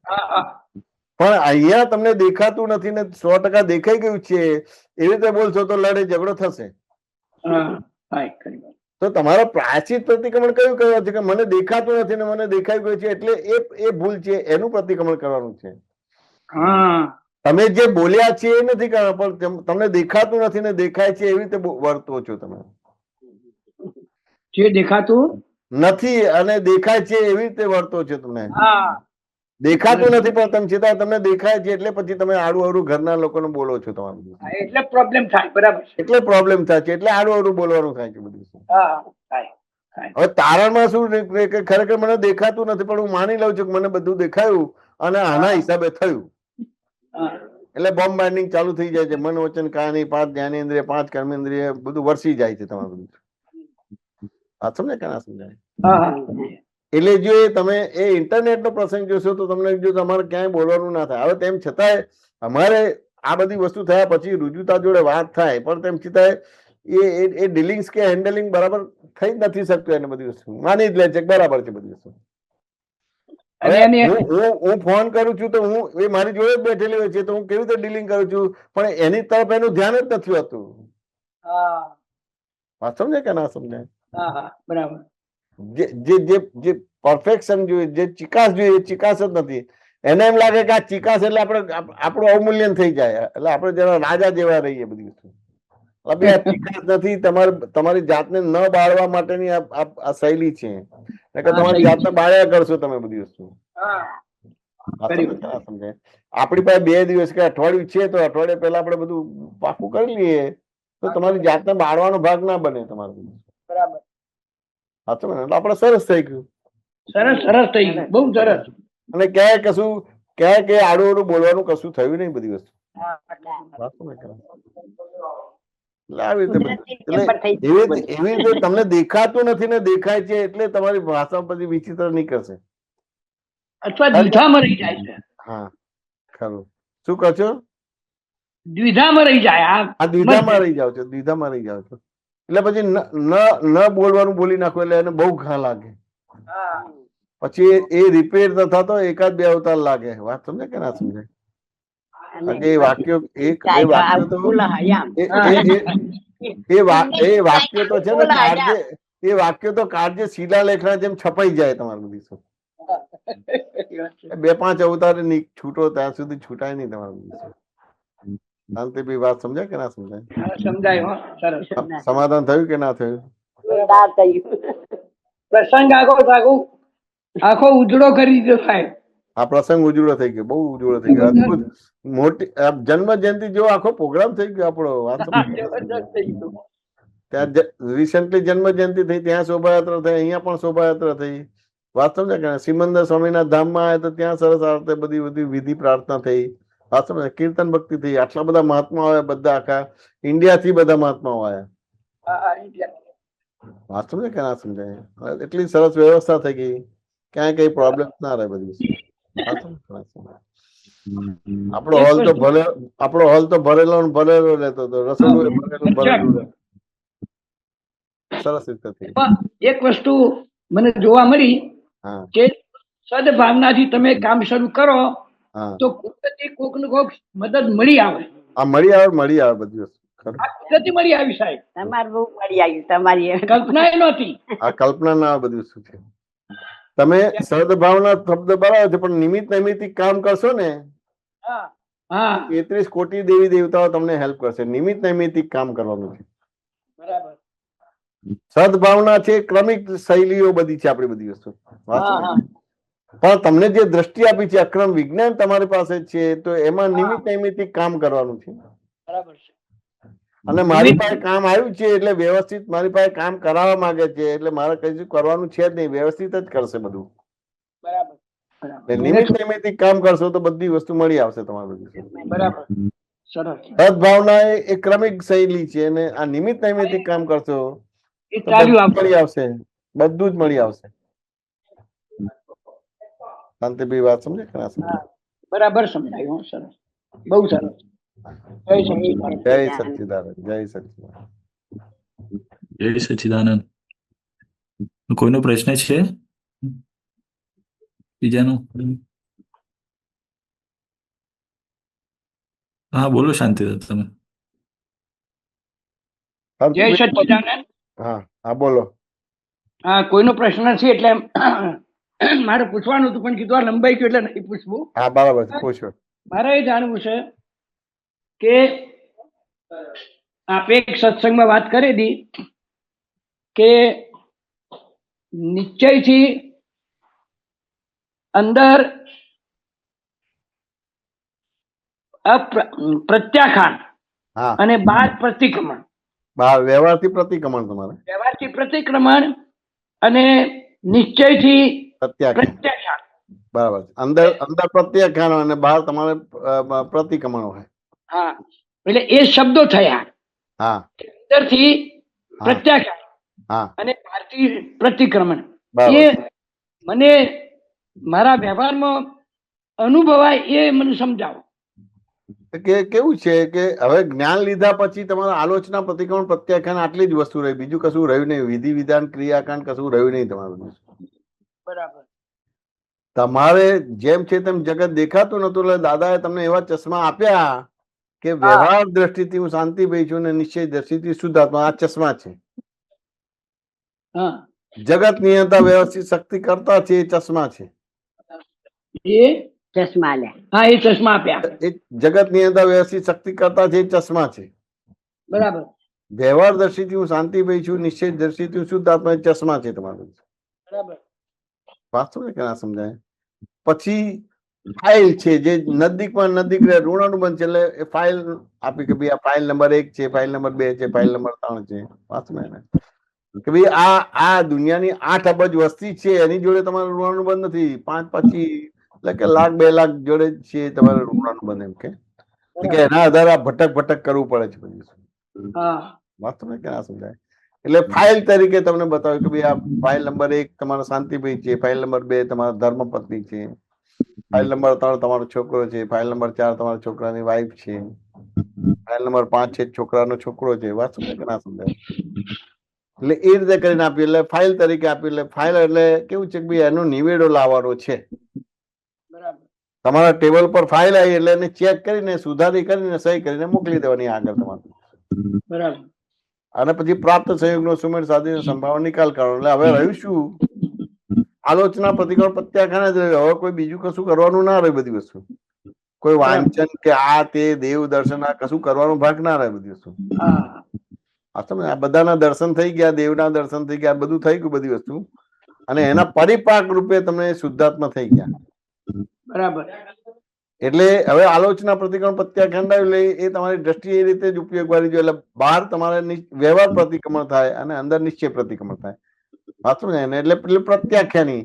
પણ અહીંયા તમને દેખાતું નથી ને 100% દેખાઈ ગયું છે, એવી રીતે બોલશો તો લડે ઝઘડો થશે. તો તમારો પ્રાચીન પ્રતિક્રમણ કયું કરવાનું છે? કે મને દેખાતું નથી ને મને દેખાઈ ગયું છે, એટલે એ ભૂલ છે, એનું પ્રતિક્રમણ કરવાનું છે. તમે જે બોલ્યા છે એ નથી કરવાનું, પણ તમને દેખાતું નથી ને દેખાય છે એવી રીતે વર્તો છો તમે. જે દેખાતું નથી અને દેખાય છે એવી રીતે વર્તો છો તમે. દેખાતું નથી પણ તમે છતાં તમને દેખાય છે, એટલે પછી તમે આડું અવરું ઘરના લોકોને બોલો છો. તમારું એટલે પ્રોબ્લેમ થાય. બરાબર. એટલે પ્રોબ્લેમ થાય છે, એટલે આડું અવરું બોલવાનું થાય છે બધું. હવે તારણમાં શું કે ખરેખર મને દેખાતું નથી, પણ હું માની લઉં છું કે મને બધું દેખાયું અને આના હિસાબે થયું. એટલે બોમ્બ બાઇન્ડિંગ ચાલુ થઈ જાય છે. મન વચન કાયાની 5 જ્ઞાનેન્દ્રિય 5 કર્મેન્દ્રિય બધું વરસી જાય છે તમારું. આ સમજે કે ના સમજાય? એટલે જો તમે એ ઇન્ટરનેટ નો પ્રસંગ જોશો તો તમને જો તમારે ક્યાંય બોલવાનું ના થાય. હવે તેમ છતાંય અમારે આ બધી વસ્તુ થયા પછી રુજુતા જોડે વાત થાય, પણ તેમ છતાંય એ ડીલિંગ્સ કે હેન્ડલિંગ બરાબર થઈ જ નથી શકતું. એને બધી વસ્તુ માની જ લે છે બરાબર છે બધી વસ્તુ. હું ફોન કરું છું તો હું એ મારી જોડે જ બેઠેલી હોય છે, તો હું કેવી રીતે ડીલિંગ કરું છું, પણ એની તરફ એનું ધ્યાન જ નથી હોતું. વાત સમજે કે ના સમજાય? બરાબર. જે પરફેક્શન જોઈએ, જે ચિકાસ જોઈએ, એ ચિકાસ જ નથી. એને એમ લાગે કે આ ચિકાસ એટલે આપણું અવમૂલ્યન થઈ જાય, એટલે આપણે જરા રાજા જેવા રહીએ બધી વસ્તુ. આ ચિકાસ નથી, તમારી જાતને ન બાળવા માટેની આ શૈલી છે. તમારી જાતને બાળ્યા કરશો તમે બધી વસ્તુ. સમજાય? આપણી પાસે 2 દિવસ કે અઠવાડિયું છે, તો અઠવાડિયા પહેલા આપણે બધું પાકું કરી લઈએ તો તમારી જાતને બાળવાનો ભાગ ના બને તમારે. બરાબર. આપણે સરસ થઈ ગયું. સરસ થઈ ગયું. બહુ સરસ. અને ક્યાંય કશું ક્યાંય કે આડું અવળું બોલવાનું કશું થયું નહીં બધી વસ્તુ. એવી રીતે તમને દેખાતું નથી ને દેખાય છે, એટલે તમારી ભાષા પછી વિચિત્ર નીકળશે અથવા દ્વિધામાં રહી જાય છે. હા, ખરું. શું કહો છો? દ્વિધામાં રહી જાય. આ દ્વિધામાં રહી જાવ છો, દ્વિધામાં રહી જાવ છો. એટલે પછી ન બોલવાનું બોલી નાખો, એટલે એને બહુ ઘા લાગે. પછી એ રિપેર ન થતો 1-2 અવતાર લાગે. વાત સમજે કે ના સમજે? એ વાક્યો તો છે ને વાક્યો તો કાળજે શિલાલેખના જેમ છપાઈ જાય તમારે બધી. 2-5 અવતાર છૂટો ત્યાં સુધી છૂટાય નહીં તમારું. શાંતિભાઈ વાત સમજાય કે ના સમજાય? સમજાય. સમાધાન થયું કે ના થયું? પ્રસંગ આખો ઉજળો કરી દીધો સાહેબ. આ પ્રસંગ ઉજળો થઈ ગયો, બહુ ઉજળો થઈ ગયો, અદભુત મોટી જન્મ જયંતિ જેવો આખો પ્રોગ્રામ થઈ ગયો આપણો. વાત જબરદસ્ત થઈ ગયું. ત્યાં રિસેન્ટલી જન્મ જયંતિ થઈ, ત્યાં શોભાયાત્રા થઈ, અહીંયા પણ શોભાયાત્રા થઈ. વાત સમજે કે સિમંદર સ્વામીના ધામમાં આવ્યા તો ત્યાં સરસ આ રીતે બધી બધી વિધિ પ્રાર્થના થઈ. વાત સમજે, કીર્તન ભક્તિ થઈ, આટલા બધા મહાત્માઓ આવ્યા, બધા આખા ઇન્ડિયાથી બધા મહાત્માઓ આવ્યા. હા, ઇન્ડિયા. વાત સમજે કે ના સમજાય, એટલી સરસ વ્યવસ્થા થઈ ગઈ, ક્યાંય કઈ પ્રોબ્લેમ ના રહે બધી. આપણો હોલ તો ભરે, આપણો હોલ તો ભરેલો ને ભરેલો રહેતો હતો, રસોડું ભરેલું ભરેલું રહે. સરસ રીતે થઈ. એક વસ્તુ મને જોવા મળી હા કે સદભાવનાથી તમે કામ શરૂ કરો હા, તો કુદરતી કોક ને કોક મદદ મળી આવે. આ મળી આવે બધી વસ્તુ. ખરું. આ કુદરતી મળી આવી સાહેબ, તમારે બહુ મળી આવ્યું, તમારી કલ્પના એ નહોતી. આ કલ્પના ના આવે બધી વસ્તુ છે. તમે સદભાવના શબ્દ બરાબર છે, પણ નિમિત્ત નૈમિત્તિક કામ કરશો ને, હા હા 33 કોટી દેવી દેવતાઓ તમને હેલ્પ કરશે. નિમિત્ત નૈમિત્તિક કામ કરવાનું છે. બરાબર. સદભાવના છે, ક્રમિક શૈલીઓ બધી છે આપણી બધી વસ્તુ. હા હા પણ તમને જે દ્રષ્ટિ આપી છે, અક્રમ વિજ્ઞાન તમારી પાસે છે, તો એમાં નિમિત્ત નૈમિત્તિક કામ કરવાનું છે. બરાબર છે. અને મારી પાસે કામ આવ્યું છે એટલે વ્યવસ્થિત મારી પાસે કામ કરાવવા માંગે છે, એટલે મારે કઈ કરવાનું છે જ નહીં, વ્યવસ્થિત જ કરશે બધું. બરાબર એટલે નિમિત્ત નૈમિત્તિક કામ કરશો તો બધી વસ્તુ મળી આવશે તમારે બધી. બરાબર. સરસ. સદભાવના એ ક્રમિક શૈલી છે, અને આ નિમિત્ત નૈમિત્તિક કામ કરશો એ તો ચાલ્યું બધું આપણે. મળી આવશે, બધું જ મળી આવશે. શાંતિભાઈ વાત સમજે કે ના સમજે? હા, બરાબર સમજાયું. સરસ, બહુ સરસ. જય સચિદાનંદ. જય સચ્ચિદાનંદ, જય સચ્ચિદાનંદ. જય સચ્ચિદાનંદ. કોઈનો પ્રશ્ન છે બીજાનો? હા બોલો શાંતિદાસ તમે. જય સચિદાનંદ. હા હા બોલો. હા, કોઈનો પ્રશ્ન નથી એટલે મારે પૂછવાનું હતું, પણ કીધું આ લંબાઈ ગયું એટલે નહીં પૂછવું. હા બરાબર છે, પૂછો. મારે એ જાણવું છે કે આપે એક સત્સંગમાં વાત કરી હતી કે નિશ્ચયથી અંદર પ્રત્યાખ્યાન હા, અને બહાર પ્રતિક્રમણ. વ્યવહારથી પ્રતિક્રમણ, તમારે વ્યવહારથી પ્રતિક્રમણ અને નિશ્ચયથી પ્રત્યાખ્યાન. પ્રત્યાખ્યાન. બરાબર છે. અંદર અંદર પ્રત્યાખ્યાન અને બહાર તમારે પ્રતિક્રમણ હોય. હા, એટલે એ શબ્દો થયા. હા અંદરથી હા પ્રત્યાખ્યાન હા અને બહારથી પ્રતિક્રમણ. બરાબર એ છે. મને મારા વ્યવહારમાં અનુભવાય એ મને સમજાવો. કે કેવું છે કે હવે જ્ઞાન લીધા પછી તમારા આલોચના, પ્રતિક્રમણ, પ્રત્યાખ્યાન આટલી જ વસ્તુ રહી, બીજું કશું રહ્યું નહીં. વિધિ વિધાન ક્રિયાકાંડ કશું રહ્યું નહીં તમારું. બરાબર. તમારે જેમ છે તેમ જગત દેખાતું નતું, એટલે દાદાએ તમને એવા ચશ્મા આપ્યા કે વ્યવહાર દ્રષ્ટિથી હું શાંતિભાઈ છું, ને નિશ્ચય દ્રષ્ટિથી શુદ્ધ આત્મા. આ ચશ્મા છે. હા, જગત નિયંતા વ્યવસ્થિત શક્તિ કરતા છે, એ ચશ્મા છે. એ ચશ્મા લે. હા, એ ચશ્મા આપ્યા. એ જગત નિયંતા વ્યવસ્થિત શક્તિ કરતા છે, એ ચશ્મા છે. બરાબર. વ્યવહાર દ્રષ્ટિથી હું શાંતિભાઈ છું, નિશ્ચય દ્રષ્ટિથી હું શુદ્ધ આત્મા, એ ચશ્મા છે તમારું. બરાબર. વાત સમજે કે ના સમજાય? પછી ફાઇલ છે, જે નજીકમાં નજીક રહે, ઋણાનુબંધ છે, એટલે એ ફાઇલ આપી કે ભાઈ આ ફાઇલ નંબર 1 છે, ફાઇલ નંબર 2 છે, ફાઇલ નંબર 3 છે. વાત સમજે ને કે ભાઈ આ દુનિયાની 8 અબજ વસ્તી છે, એની જોડે તમારો ઋણાનુબંધ નથી. 5 25 એટલે કે લાખ 2 લાખ જોડે છે તમારે ઋણાનુબંધ. એમ કે એના આધારે આ ભટક કરવું પડે છે બધું. હા, વાત સમજે કે ના સમજાય? એટલે ફાઇલ તરીકે તમને બતાવ્યું કે ભાઈ આ ફાઇલ નંબર 1 તમારો શાંતિભાઈ છે, ફાઇલ નંબર 2 તમારા ધર્મપત્ની છે, ફાઇલ નંબર 3 તમારો છોકરો છે, ફાઇલ નંબર 4 તમારા છોકરાની વાઈફ છે, ફાઇલ નંબર 5 છે છોકરાનો છોકરો છે. વાત સમજે કે ના સમજાય? એટલે એ રીતે કરીને આપી, એટલે ફાઇલ તરીકે આપી. એટલે ફાઇલ એટલે કેવું છે કે ભાઈ એનો નિવેડો લાવવાનો છે. બરાબર. તમારા ટેબલ પર ફાઇલ આવી એટલે એને ચેક કરીને, સુધારી કરીને, સહી કરીને મોકલી દેવાની આગળ તમારે. બરાબર. અને પછી પ્રાપ્ત સંયોગનો સુમેળ સાધીને સંભાવના નિકાલ કરવાનો. એટલે હવે રહ્યું શું? આલોચના, પ્રતિક્રમણ, પ્રત્યાખ્યાન જ રહ્યું. હવે કોઈ બીજું કશું કરવાનું ના રહે. બધી વસ્તુ કોઈ વાંચન કે આ તે દેવ દર્શન આ કશું કરવાનો ભાગ ના રહે. બધી વસ્તુ હા, આ તમે આ બધાના દર્શન થઈ ગયા, દેવના દર્શન થઈ ગયા, બધું થઈ ગયું બધી વસ્તુ. અને એના પરિપાક રૂપે તમે શુદ્ધાત્મા થઈ ગયા. બરાબર. એટલે હવે આલોચના પ્રતિક્રમણ પ્રત્યાખ્યાન આવ્યું એટલે એ તમારી દ્રષ્ટિએ એ રીતે જ ઉપયોગ વાળી જોઈએ. એટલે બહાર તમારે વ્યવહાર પ્રતિક્રમણ થાય અને અંદર નિશ્ચય પ્રતિક્રમણ થાય. વાંચું ને એટલે પ્રત્યાખ્યાની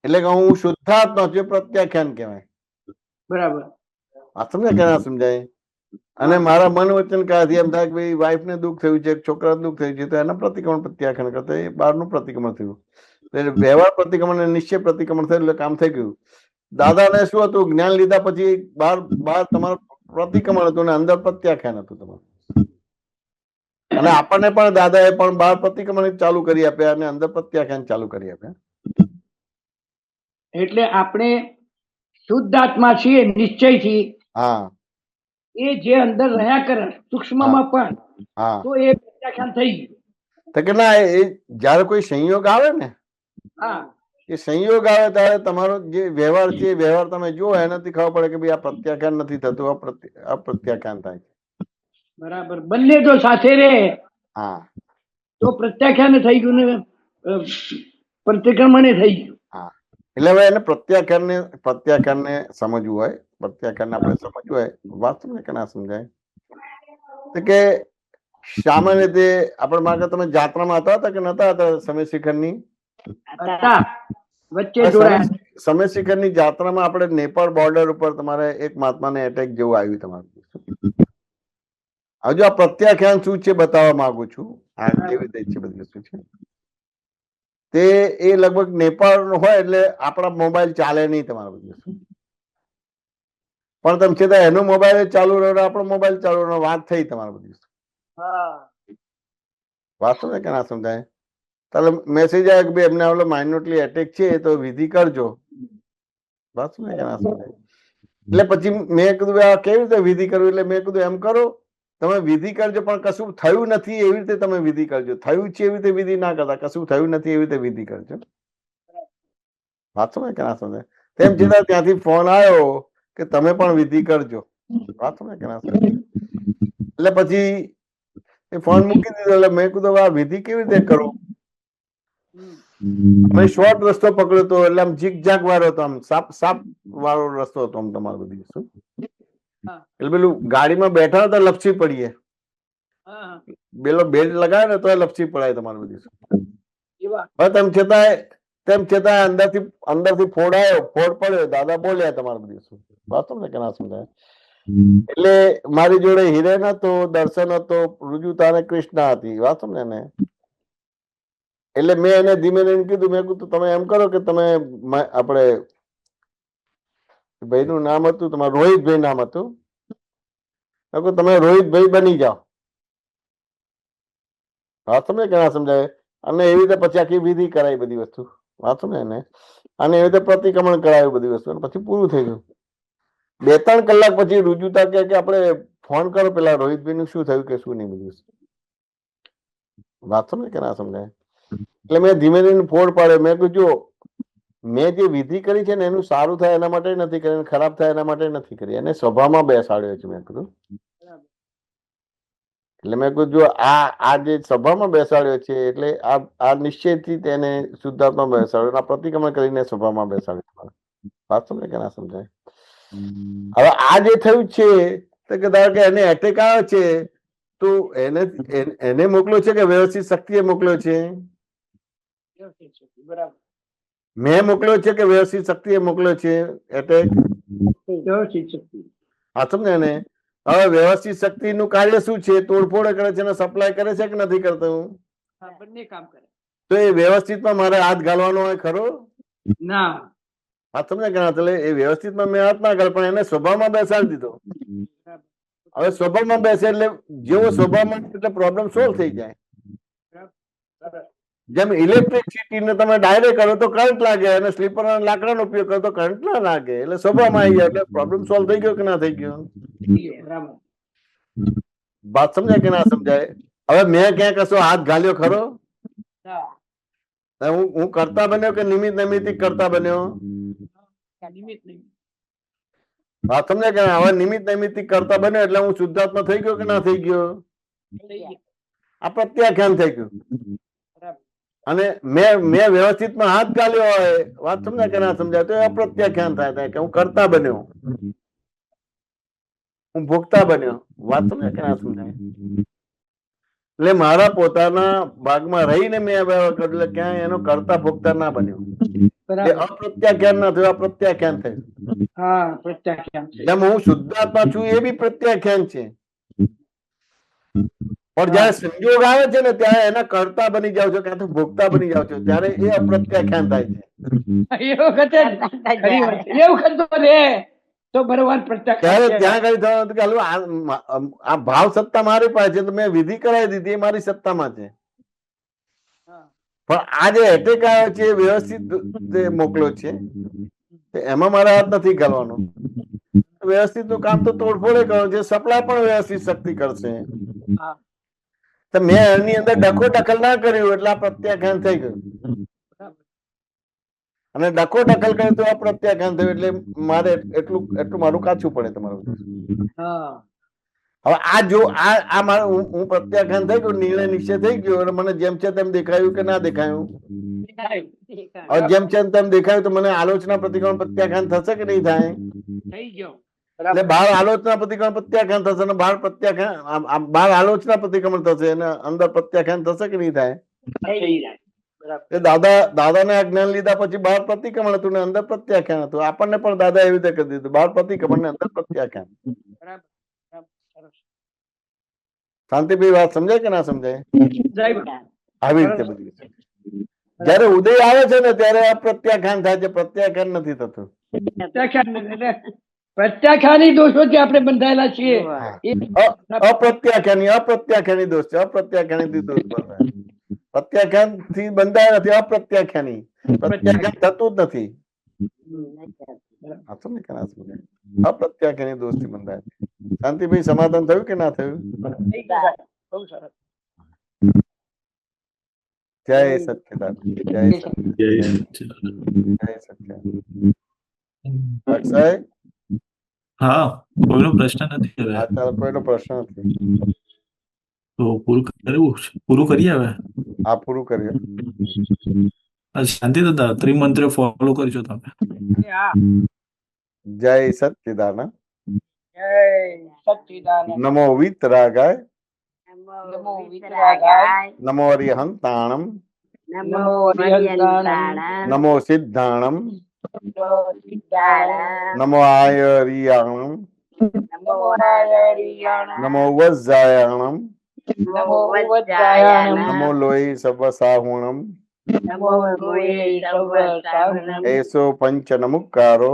એટલે કે હું શુદ્ધાત્મા છું, પ્રત્યાખ્યાન કહેવાય. બરાબર. વાંચું ને કેના સમજાય. અને મારા મન વચન કાથી એમ થાય કે ભાઈ વાઈફ ને દુઃખ થયું છે, છોકરા દુઃખ થયું છે, તો એના પ્રતિક્રમણ પ્રત્યાખ્યાન કરતા એ બહારનું પ્રતિક્રમણ થયું. એટલે વ્યવહાર પ્રતિક્રમણ અને નિશ્ચય પ્રતિક્રમણ થયું એટલે કામ થઈ ગયું. દાદાને શું હતું, જ્ઞાન લીધા પછી બહાર તમારું પ્રતિક્રમણ હતું ને અંદર પ્રત્યાખ્યાન હતું તમારું. અને આપણને પણ દાદાએ પણ બહાર પ્રતિક્રમણ ચાલુ કરી આપ્યા અને અંદર પ્રત્યાખ્યાન ચાલુ કરી આપ્યા. એટલે આપણે શુદ્ધ આત્મા છીએ નિશ્ચયથી. હા, એ જે અંદર રહ્યા કરે સૂક્ષ્મમાં પણ, હા, તો એ પ્રત્યાખ્યાન થઈ ગયું. તો કે ના, એ જયારે કોઈ સંયોગ આવે ને, હા, એ સંયોગ આવે ત્યારે તમારો જે વ્યવહાર છે એ વ્યવહાર તમે જુઓ, એનાથી ખબર પડે કે ભાઈ આ પ્રત્યાખ્યાન નથી થતું, આ પ્રત્યાખ્યાન થાય. બરાબર. બંને જો સાથે રહે હા, તો પ્રત્યાખ્યાન થઈ ગયું ને પ્રતિક્રમણ થઈ ગયું. હા. એટલે હવે એને પ્રત્યાખ્યાનને સમજવું હોય, પ્રત્યાખ્યાનને આપણે સમજવું હોય, વાસ્તવમાં કે ના સમજાય. તો કે સામાન્ય રીતે આપણે માગે તમે જાત્રામાં હતા કે નતા હતા સમય શિખરની? વચ્ચે જોડાયા. સમય શિખરની જાત્રામાં આપણે નેપાળ બોર્ડર ઉપર તમારે એક મહાત્માને એટેક જેવું આવ્યું તમારું. હજુ આ પ્રત્યાખ્યાન શું છે બતાવવા માંગુ છું. આ કેવી રીતે છે બધી વસ્તુ છે તે. એ લગભગ નેપાળ હોય એટલે આપણા મોબાઈલ ચાલે નહીં તમારું બધી વસ્તુ. પણ તમે છતાં એનો મોબાઈલ ચાલુ રહ્યો, આપણો મોબાઈલ ચાલુ રહ્યો, વાત થઈ તમારી બધી વસ્તુ. વાંચો ને કે ના સમજાય. તાલે મેસેજ આવે કે ભાઈ એમને ઓલો માઇનોરલી એટેક છે તો વિધિ કરજો. વાંચો ને કે ના સમજાય. એટલે પછી મેં કીધું આ કેવી રીતે વિધિ કરવી? એટલે મેં કીધું એમ કરો, તમે વિધિ કરજો પણ કશું થયું નથી એવી રીતે તમે વિધિ કરજો. થયું છે એવી રીતે વિધિ ના કરતા, કશું થયું નથી એવી રીતે વિધિ કરજો. વાંચો ને કે ના સમજાય. તેમ છતાં ત્યાંથી ફોન આવ્યો કે તમે પણ વિધિ કરજો. વાંચો ને કે ના સમજાય. એટલે પછી એ ફોન મૂકી દીધો. એટલે મેં કીધું આ વિધિ કેવી રીતે કરું? મેં શોર્ટ રસ્તો પકડ્યો હતો, એટલે આમ ઝીક ઝાક વાળો હતો, આમ સાપ વાળો રસ્તો હતો આમ તમારો બધી વસ્તુ. એટલે પેલું ગાડીમાં બેઠા હતા લપસી પડીએ, પેલો બેલ્ટ લગાવે ને તો લપસી પડાય તમારી બધી વસ્તુ. તેમ છતાં અંદરથી ફોડ આવ્યો, ફોડ પડ્યો, દાદા બોલ્યા તમારી બધી વસ્તુ. વાંચો ને કે ના સમજાય. એટલે મારી જોડે હિરેન હતો, દર્શન હતો, રુજુતા અને કૃષ્ણા હતી. વાંચો ને એને. એટલે મેં એને ધીમે ધીમે કીધું, મેં કીધું તમે એમ કરો કે તમે આપણે ભાઈનું નામ હતું તમારું રોહિતભાઈ નામ હતું, તમે રોહિતભાઈ બની જાઓ. વાંચો ને કે ના સમજાય. અને એવી રીતે પછી આખી વિધિ કરાવી બધી વસ્તુ. વાંચો ને એને. અને એવી રીતે પ્રતિક્રમણ કરાવ્યું બધી વસ્તુ. પછી પૂરું થઈ ગયું. 2-3 કલાક પછી રુજુતા કે આપણે ફોન કરો પેલા રોહિતભાઈ નું શું થયું કે શું નહીં બધી વસ્તુ. વાંચો ને કે ના સમજાય. એટલે મેં ધીમે ધીમે ફોડ પાડ્યો. મેં કીધું જો મેં જે વિધિ કરી છે ને એનું સારું થાય એના માટે નથી કરી, ખરાબ થાય એના માટે નથી કરી, એને સભામાં બેસાડ્યો છે. મેં કીધું એટલે મેં કીધું જો આ જે સભામાં બેસાડ્યો છે એટલે આ નિશ્ચયથી તેને શુદ્ધાત્મા બેસાડ્યો, આ પ્રતિક્રમણ કરીને સભામાં બેસાડ્યો. વાંચો ને કે ના સમજાય. હવે આ જે થયું છે તો કે ધારો કે એને એટેક આવ્યો છે તો એને મોકલ્યો છે કે વ્યવસ્થિત શક્તિએ મોકલ્યો છે? મેં મોકલ્યો છે કે વ્યવસ્થિત શક્તિએ મોકલ્યો છે એટેક? હા સમજે ને. હવે વ્યવસ્થિત શક્તિ નું કાર્ય શું છે? તોડફોડ કરે છે, સપ્લાય કરે છે કે નથી કરતું? બંને કામ કરે. તો એ વ્યવસ્થિતમાં મારે હાથ ઘાલવાનો હોય ખરો? ના. હા સમજે કે ના. એટલે એ વ્યવસ્થિતમાં મેં હાથ ના કરે પણ એને સ્વભાવમાં બેસાડી દીધો. હવે સ્વભાવમાં બેસે એટલે જેવો સ્વભાવમાં એટલે પ્રોબ્લેમ સોલ્વ થઈ જાય. જેમ ઇલેક્ટ્રિસિટીને તમે ડાયરેક્ટ કરો તો કરંટ લાગે, અને સ્લીપર લાકડાનો ઉપયોગ કરો તો કરંટ ના લાગે. એટલે સ્વભાવમાં આવી જાય એટલે પ્રોબ્લેમ સોલ્વ થઈ ગયો કે ના થઈ ગયો? વાત સમજાય કે ના સમજાય? હવે મેં ક્યાં કશો હાથ ઘાલ્યો ખરો? હું કરતા બન્યો કે નિમિત્ત નૈમિત્તિક કરતા બન્યો? વાત સમજાય કે હવે નિમિત્ત નૈમિત્તિક કરતા બન્યો એટલે હું શુદ્ધાત્મા થઈ ગયો કે ના થઈ ગયો? આ પ્રત્યાખ્યાન થઈ ગયું. અને મેં વ્યવસ્થિતમાં હાથ ગાલ્યો હોય, વાત સમજાય કે ના સમજાય, તો એ અપ્રત્યાખ્યાન થાય કે હું કરતા બન્યો, હું ભોગતા બન્યો. વાત સમજાય કે ના સમજાય? એટલે મારા પોતાના ભાગમાં રહીને મેં એટલે ક્યાંય એનો કરતા ભોગતા ના બન્યો. એ અપ્રત્યાખ્યાન ના થયું, અપ્રત્યાખ્યાન થયું. હા, પ્રત્યાખ્યાન છે. જેમ હું શુદ્ધાત્મા છું એ બી પ્રત્યાખ્યાન છે, પણ જયારે સંજોગ આવે છે ને ત્યારે એના કરતા બની જાવ છો, ક્યાં તો ભોગતા બની જાવ છો, ત્યારે એ અપ્રત્યાખ્યાન થાય છે. એ વખતે ખરી વાત છે. એ વખત તો રે તો બરોબર પ્રત્યાખ્યાન ત્યારે છે. ત્યાં આગળ થવાનું હતું કે હાલો આ ભાવ સત્તા મારી પાસે છે, તો મેં વિધિ કરાવી દીધી, એ મારી સત્તામાં છે. હા. પણ આ જે એટેક આવ્યો છે એ વ્યવસ્થિત રીતે મોકલ્યો છે, એમાં મારા હાથ નથી કરવાનો. વ્યવસ્થિત નું કામ તો તોડફોડે કરવાનું છે, સપ્લાય પણ વ્યવસ્થિત શક્તિ કરશે. હા. તો મેં એની અંદર ડખો દખલ ના કર્યું એટલે આ પ્રત્યાખ્યાન થઈ ગયું, અને ડખો દખલ કર્યો તો આ પ્રત્યાખ્યાન થયું. એટલે મારે એટલું મારું કાચું પડે તમારું. હા. હવે આ જો આ મારું હું પ્રત્યાખ્યાન થઈ ગયું, નિર્ણય નિશ્ચય થઈ ગયો, અને મને જેમ છે તેમ દેખાયું કે ના દેખાયું? હવે જેમ છે તેમ દેખાયું તો મને આલોચના પ્રતિક્રમણ પ્રત્યાખ્યાન થશે કે નહીં થાય? થઈ ગયો. એટલે બહાર આલોચના પ્રતિક્રમણ પ્રત્યાખ્યાન થશે, અને બહાર પ્રત્યાખ્યાન બહાર આલોચના પ્રતિક્રમણ થશે, અને અંદર પ્રત્યાખ્યાન થશે કે નહીં થાય? થઈ જાય. બરાબર. એ દાદાને આ જ્ઞાન લીધા પછી બહાર પ્રતિક્રમણ હતું ને અંદર પ્રત્યાખ્યાન હતું. આપણને પણ દાદા એવી રીતે કરી દીધું, બહાર પ્રતિક્રમણ ને અંદર પ્રત્યાખ્યાન. બરાબર. સરસ. શાંતિભાઈ વાત સમજાય કે ના સમજાય? જય આવી રીતે બધી જયારે ઉદય આવે છે ને ત્યારે અપ્રત્યાખ્યાન થાય છે, પ્રત્યાખ્યાન નથી થતું. પ્રત્યાખ્યાની દોષોથી આપણે બંધાયેલા છીએ. અપ્રત્યાખ્યાની દોષ છે, અપ્રત્યાખ્યાની દોષ બંધાય. પ્રત્યાખ્યાન થી બંધાય નથી, અપ્રત્યાખ્યાની. પ્રત્યાખ્યાન થતું જ નથી. અપ્રત્યાખ્યાની દોષ થી બંધાય. શાંતિભાઈ સમાધાન થયું કે ના થયું? બહુ સરસ. જય સચ્ચિદાનંદ, જય સચ્ચિદાનંદ, જય સચ્ચિદાનંદ. અક્ષય, હા, કોઈનો પ્રશ્ન નથી હવે. આ તારો કોઈનો પ્રશ્ન નથી? તો પૂરું કરીએ હવે. આ પૂરું કર્યું. શાંતિ દાદા, ત્રિમંત્ર ફોલો કરજો તમે. હા. જય સચ્ચિદાનંદ. જય સચ્ચિદાનંદ. નમો વિતરાગાય, નમો વિતરાગાય, નમો અરિહંતાણમ, નમો હરિયંતાણમ, નમો સિદ્ધાણમ, નમો સિદ્ધાણમ, નમો આયરિયાણમ, નમો હરિયંતાણમ, નમો વજ્જાયાણમ, નમો વજ્જાયાણમ, નમો લોહી સવસાહુણમ, નમો લોહી સર્વસાહુણમ, એસો પંચનમુક્કારો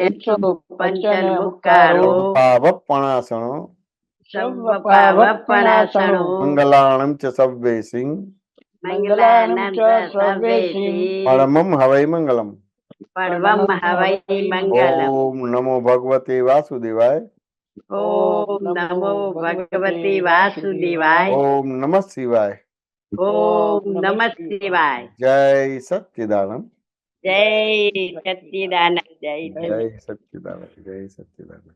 એસો પંચનમુક્કારો પાવપણાસણો સર્વપાવપણાસણો મંગલાણમ ચ સવ્વેસિંગ મંગલાનંદ સર્વેસી પરમમ હવૈ મંગલમ. પરવમ હવૈ મંગલમ. ઓમ નમો ભગવતે વાસુદેવાય, ઓમ નમો ભગવતે વાસુદેવાય, ઓમ નમઃ શિવાય. ઓમ નમઃ શિવાય. જય સચ્ચિદાનંદ, જય સચ્ચિદાનંદ, જય જય સચ્ચિદાનંદ, જય સચ્ચિદાનંદ.